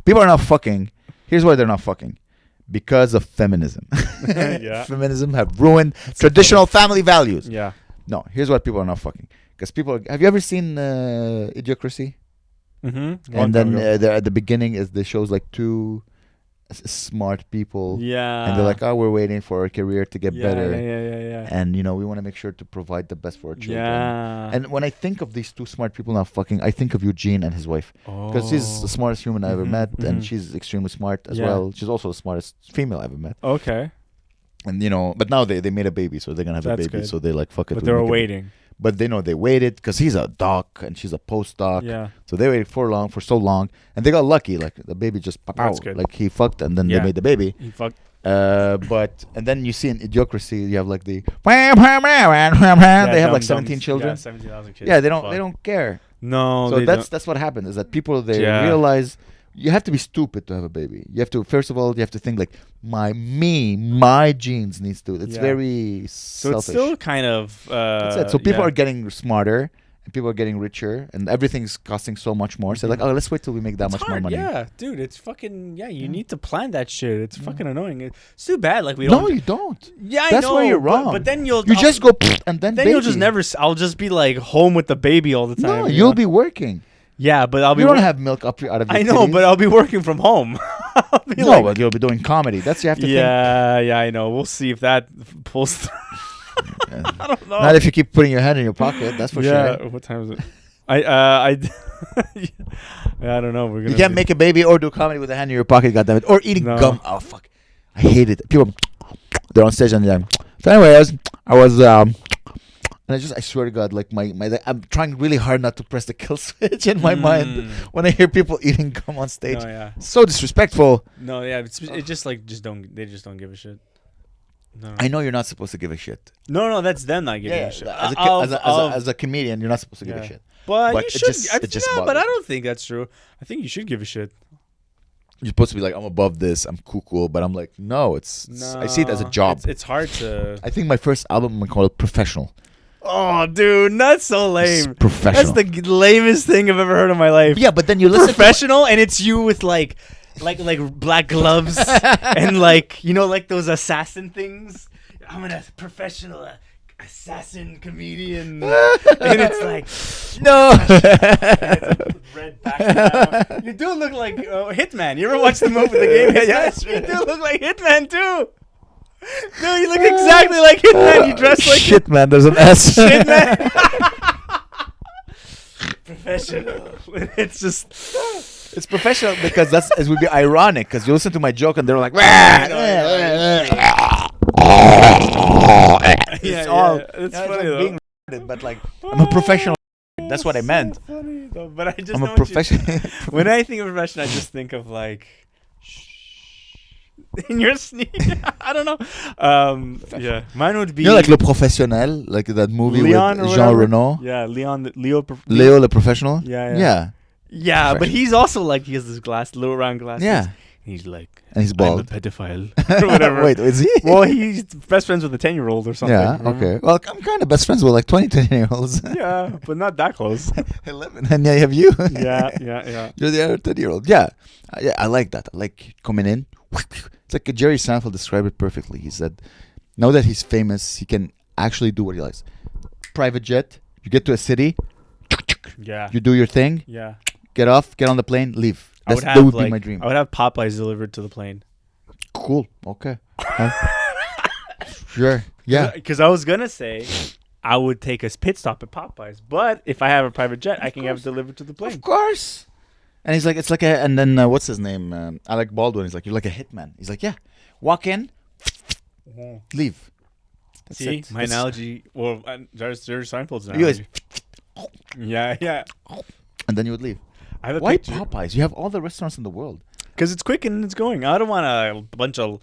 People are not fucking. Here's why they're not fucking. Because of feminism. Yeah. Feminism have ruined traditional family values. Yeah. No, here's why people are not fucking. Because people have you ever seen Idiocracy? Mm-hmm. And then at the beginning is the show's like two smart people. yeah, And they're like, oh, we're waiting for our career to get yeah, better. Yeah. And, you know, we want to make sure to provide the best for our children. Yeah. And when I think of these two smart people now fucking, I think of Eugene and his wife. Because he's the smartest human I ever Mhm, met. And mhm. she's extremely smart as Yeah. well. She's also the smartest female I ever met. Okay, And, you know, but now they made a baby. So they're going to have That's a baby. good. So they like, fuck it. but we'll they were make a baby. waiting. But they know they waited because he's a doc and she's a postdoc. Yeah. So they waited for so long. And they got lucky. Like the baby just pop That's out. good. Like he fucked and then Yeah. they made the baby. He fucked. But and then you see in Idiocracy, you have like the they have like 17 children. Yeah, 17,000 kids. Yeah, they don't care. No, So they that's what happened is that people they Yeah. realize you have to be stupid to have a baby. You have to first of all you have to think like my genes needs to. It's Yeah. very So selfish. it's still kind of. That's it. So people yeah. are getting smarter and people are getting richer and everything's costing so much more. So like, oh, let's wait till we make that It's much hard, more money. Yeah, dude, it's fucking you Yeah. need to plan that shit. It's fucking annoying. It's too bad. Like we No, don't. you don't. Yeah, I That's know. where you're but- wrong. But then you'll. You just go and then Then baby. you'll just never. I'll just be like home with the baby all the time. No, you you'll know? be working. Yeah, but I'll be. You don't wor- have milk up out of your I know, titties. but I'll be working from home. I'll be No, like- but you'll be doing comedy. That's you have to yeah, I know. We'll see if that pulls through. think. I don't know. Not if you keep putting your hand in your pocket. That's for yeah. sure. What time is it? I yeah, I don't know. We're gonna. You can't make a baby or do comedy with a hand in your pocket, goddammit. Or eating No. gum. Oh fuck, I hate it. People, they're on stage and they're like, so anyway, I was and I swear to God, like I'm trying really hard not to press the kill switch in my mind when I hear people eating gum on stage. No, yeah. So disrespectful. No, yeah. It just like they just don't give a shit. No. I know you're not supposed to give a shit. No, that's them not giving a shit. As a comedian, you're not supposed to give a Yeah. shit. But But you it should. just- it just but bothers I me. don't think that's true. I think you should give a shit. You're supposed to be like, I'm above this, I'm cool, but I'm like, no, it's I see it as a No, job. It's hard to. I think my first album I call it Professional. Oh, dude, that's so It's lame. professional. That's the lamest thing I've ever heard in my life. Yeah, but then you listen. Professional, and it's you with like black gloves and like like those assassin things. I'm a professional assassin comedian, and it's like No. red background. You do look like Hitman. You ever watch the movie The Game? Yes. You do look like Hitman too. Dude, you look exactly like Hitman. You dress like shit, man. There's an S. Hitman. Professional. It's just. It's professional because it would be ironic because you listen to my joke and they're like, it's all It's yeah, funny like though. being retarded, but like I'm a professional. That's what I meant. So funny, though, but I just I'm know a what you- professional. When I think of professional, I just think of like. In your sneak, I don't know. Yeah, mine would be. You know, like Le Professionnel, like that movie Leon with or Jean whatever? Reno. Yeah, Leo Leo Le Professional. Yeah. Yeah. Yeah, but he's also like he has this little round glasses. Yeah. He's like, And he's I'm a bald. pedophile or whatever. Wait, is he? Well, he's best friends with a 10-year-old or something. Yeah. remember? Okay. Well, I'm kind of best friends with like 20-year-olds. Yeah, but not that close. 11, and yeah, you have you. yeah. You're the other 30-year-old. Yeah. Yeah, I like that. I like coming in. It's like Jerry Seinfeld described it perfectly. He said, now that he's famous, he can actually do what he likes. Private jet, you get to a city, Yeah. you do your thing, Yeah. get off, get on the plane, leave. I would That have would like, be my dream. I would have Popeyes delivered to the plane. Cool. Okay. Sure. Yeah. Because I was gonna say I would take a pit stop at Popeyes, but if I have a private jet, I can have it delivered to the plane. Of course. And he's like, it's like and then what's his name? Alec Baldwin. He's like, you're like a hitman. He's like, yeah, walk in, leave. That's See, it. my That's- analogy. Well, Jerry Seinfeld's You guys, analogy. Yeah. and then you would leave. I have a Why picture Popeyes? You have all the restaurants in the world. because it's quick and it's going. I don't want a bunch of.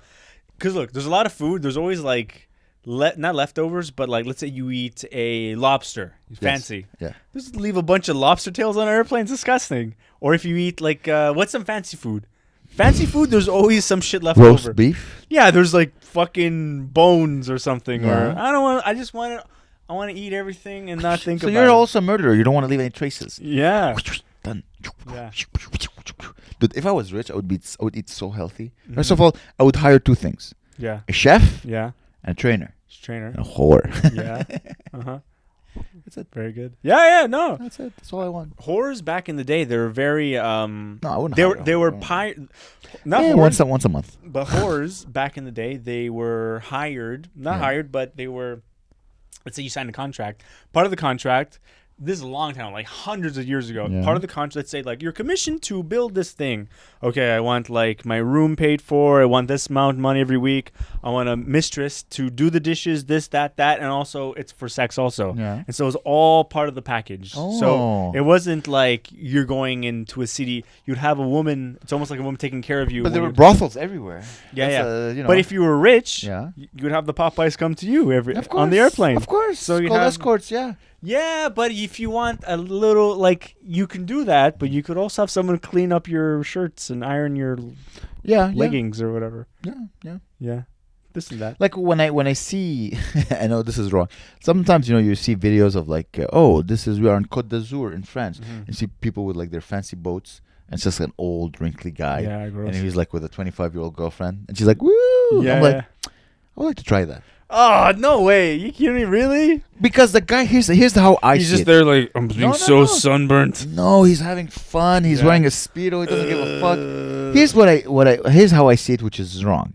Because look, there's a lot of food. There's always like. Not leftovers, but like let's say you eat a lobster, fancy. Yeah. Just leave a bunch of lobster tails on an airplane. It's disgusting. Or if you eat like what's some fancy food? Fancy food, there's always some shit left Roast over. beef. Yeah, there's like fucking bones or something. Yeah. Or I don't want. I just want to. I want to eat everything and not think So about you're it. also a murderer. You don't want to leave any traces. Yeah. Done. Yeah. Dude, if I was rich, I would eat so healthy. Mm-hmm. First of all, I would hire two things: Yeah. a chef Yeah. and a trainer. Trainer. And a whore. Yeah. Uh-huh. That's it. Very good. Yeah, no. That's it. That's all I want. Whores back in the day, they were very No, I wouldn't. they hire were a they whore. were not Yeah, whores, once a month. but whores back in the day, they were hired, not Yeah. hired, but they were, let's say you signed a contract. Part of the contract, this is a long time, like hundreds of years ago. Yeah. Part of the contract, let's say, like, you're commissioned to build this thing. Okay, I want, like, my room paid for. I want this amount of money every week. I want a mistress to do the dishes, this, that, and also it's for sex also. Yeah. And so it's all part of the package. Oh. So it wasn't like you're going into a city. You'd have a woman. It's almost like a woman taking care of you. But there were brothels everywhere. Yeah, That's, yeah. But if you were rich, yeah, you would have the Popeyes come to you of course, on the airplane. Of course. So it's you called have escorts. Yeah. Yeah, but if you want a little, like, you can do that, but you could also have someone clean up your shirts and iron your leggings or whatever. Yeah. Yeah. This and that. Like when I see, I know this is wrong. Sometimes you see videos of like, we are in Côte d'Azur in France. Mm-hmm. You see people with like their fancy boats, and it's just an old wrinkly guy, Yeah, gross. and he's like with a 25-year-old girlfriend, and she's like, woo! Yeah. I'm like, I would like to try that. Oh, no way. You kidding me? Really? Because the guy, here's how I He's see just it. there like, I'm being No. sunburnt. No, he's having fun. He's Yeah. wearing a Speedo. He doesn't give a fuck. Here's how I see it, which is wrong.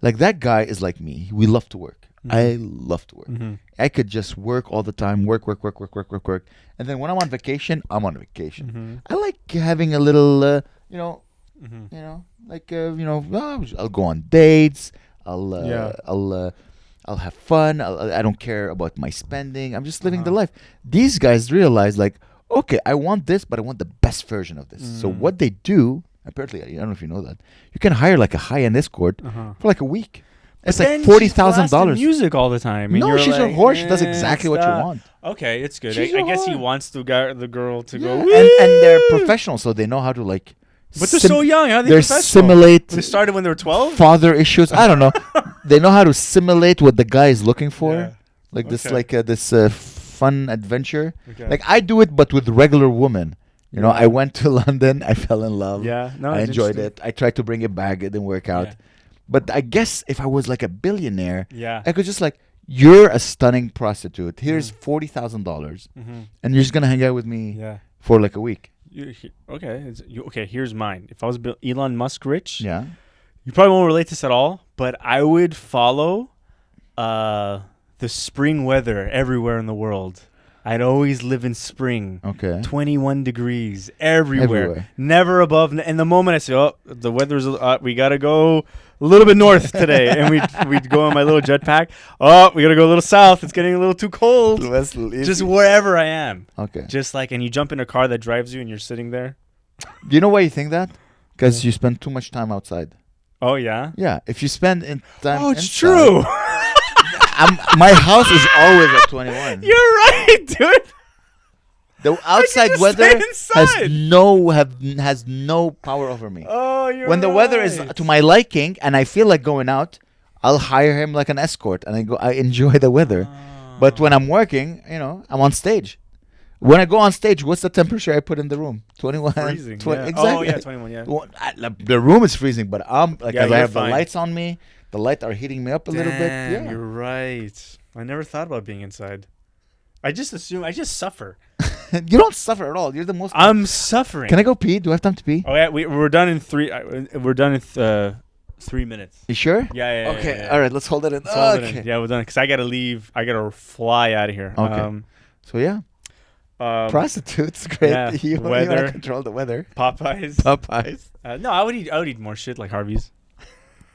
Like, that guy is like me. We love to work. Mhm. I love to work. Mm-hmm. I could just work all the time, work. And then when I'm on vacation, I'm on vacation. Mm-hmm. I like having a little, Mm-hmm. I'll go on dates. I'll Yeah. I'll have fun. I don't care about my spending. I'm just living the life. These guys realize, like, okay, I want this, but I want the best version of this. So what they do, apparently, I don't know if you know that, you can hire like a high-end escort for like a week. It's like $40,000. Music all the time. And No, you're she's like, a whore. She does exactly what you stop. want. Okay, it's good. She's I a guess he whore. wants the girl to Yeah, go. and they're professional, so they know how to like. But they're so young. How are they They professional? simulate They started when they were 12. father issues. I don't know. They know how to simulate what the guy is looking for, Yeah. like this, Okay. fun adventure. Okay. Like, I do it, but with regular women. You know, Yeah. I went to London. I fell in love. Yeah, no, I it's enjoyed interesting. it. I tried to bring it back. It didn't work out. Yeah. But I guess if I was like a billionaire, Yeah. I could just like, you're a stunning prostitute. Here's $40,000, Mm-hmm. and you're just gonna hang out with me Yeah. for like a week. Okay, here's mine. If I was Elon Musk rich, Yeah. you probably won't relate to this at all, but I would follow the spring weather everywhere in the world. I'd always live in spring. Okay. 21 degrees everywhere. Everywhere. Never above. And the moment I say, oh, the weather's, we got to go a little bit north today. And we'd go on my little jetpack. Oh, we got to go a little south. It's getting a little too cold. Just wherever I am. Okay. Just like, and you jump in a car that drives you and you're sitting there. Do you know why you think that? Because you spend too much time outside. Oh, yeah? Yeah. If you spend time Oh, it's inside- true. My house is always at 21. You're right, dude. The outside just weather stay inside. has no power over me. Oh, you're When the weather is to my liking and I feel like going out, I'll hire him like an escort and I enjoy the weather. But when I'm working, I'm on stage. When I go on stage, what's the temperature I put in the room? 21. Freezing. Yeah. Exactly. Oh, yeah, 21, yeah. Well, the room is freezing, but I'm like, Yeah, as I you're have fine. the lights on me. The lights are heating me up a little bit. Damn, Yeah. you're right. I never thought about being inside. I just suffer. You don't suffer at all. You're the most. I'm suffering. Can I go pee? Do I have time to pee? Oh yeah, we're done in 3. We're done in 3 minutes. You sure? Yeah. Okay. Yeah. All right. Let's hold it in. Let's hold it Okay. in. Yeah, we're done because I gotta leave. I gotta fly out of here. Okay. So yeah, prostitutes. Great. yeah, you want weather. to control the weather. Popeyes. Popeyes. No, I would eat more shit like Harvey's.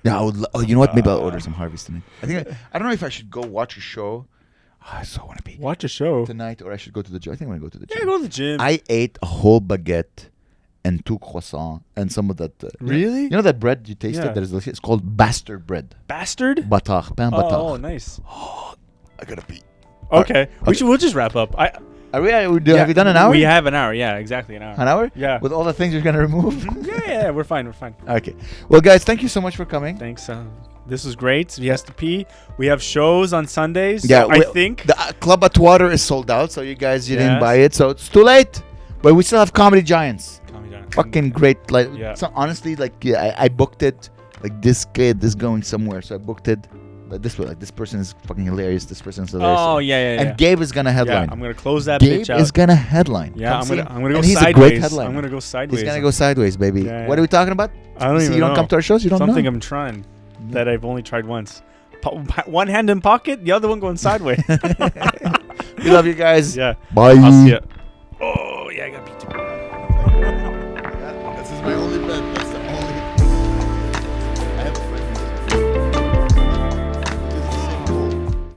Yeah, I would. You know what? Maybe I'll order some Harvey's tonight. I think I don't know if I should go watch a show. I so want to be Watch a show. tonight, or I should go to the gym. I think I'm gonna go to the Yeah, gym. go to the gym. I ate a whole baguette and 2 croissants and some of that. Really? You know that bread you tasted? Yeah. That is delicious. It's called bastard bread. Bastard. Batar, pain batar. Oh, nice. I gotta pee. Okay. Okay. We'll just wrap up. Have you done an hour? We have an hour. Yeah, exactly an hour. An hour? Yeah. With all the things you're gonna remove? yeah, we're fine. We're fine. Okay. Well, guys, thank you so much for coming. Thanks. This was great. He has to pee. We have shows on Sundays. Yeah, so I think. The Club Atwater is sold out, so you guys didn't Yes. buy it, so it's too late. But we still have Comedy Giants. Calm down. Fucking great. Like, Yeah. so honestly, like, yeah, I booked it. Like, this kid is going somewhere, so I booked it. But this person is fucking hilarious. This person is hilarious. Oh yeah. And Gabe is gonna headline. Yeah, I'm gonna close that Gabe bitch out. is gonna headline. Yeah, Come I'm see gonna him. I'm gonna go And he's sideways. a great headliner. I'm gonna go sideways. He's gonna go sideways, baby. Yeah, What yeah. are we talking about? I don't even You know. don't come to our shows. You don't Something know. I'm trying that I've only tried once. One hand in pocket, the other one going sideways. We love you guys. Yeah. Bye. I'll see ya.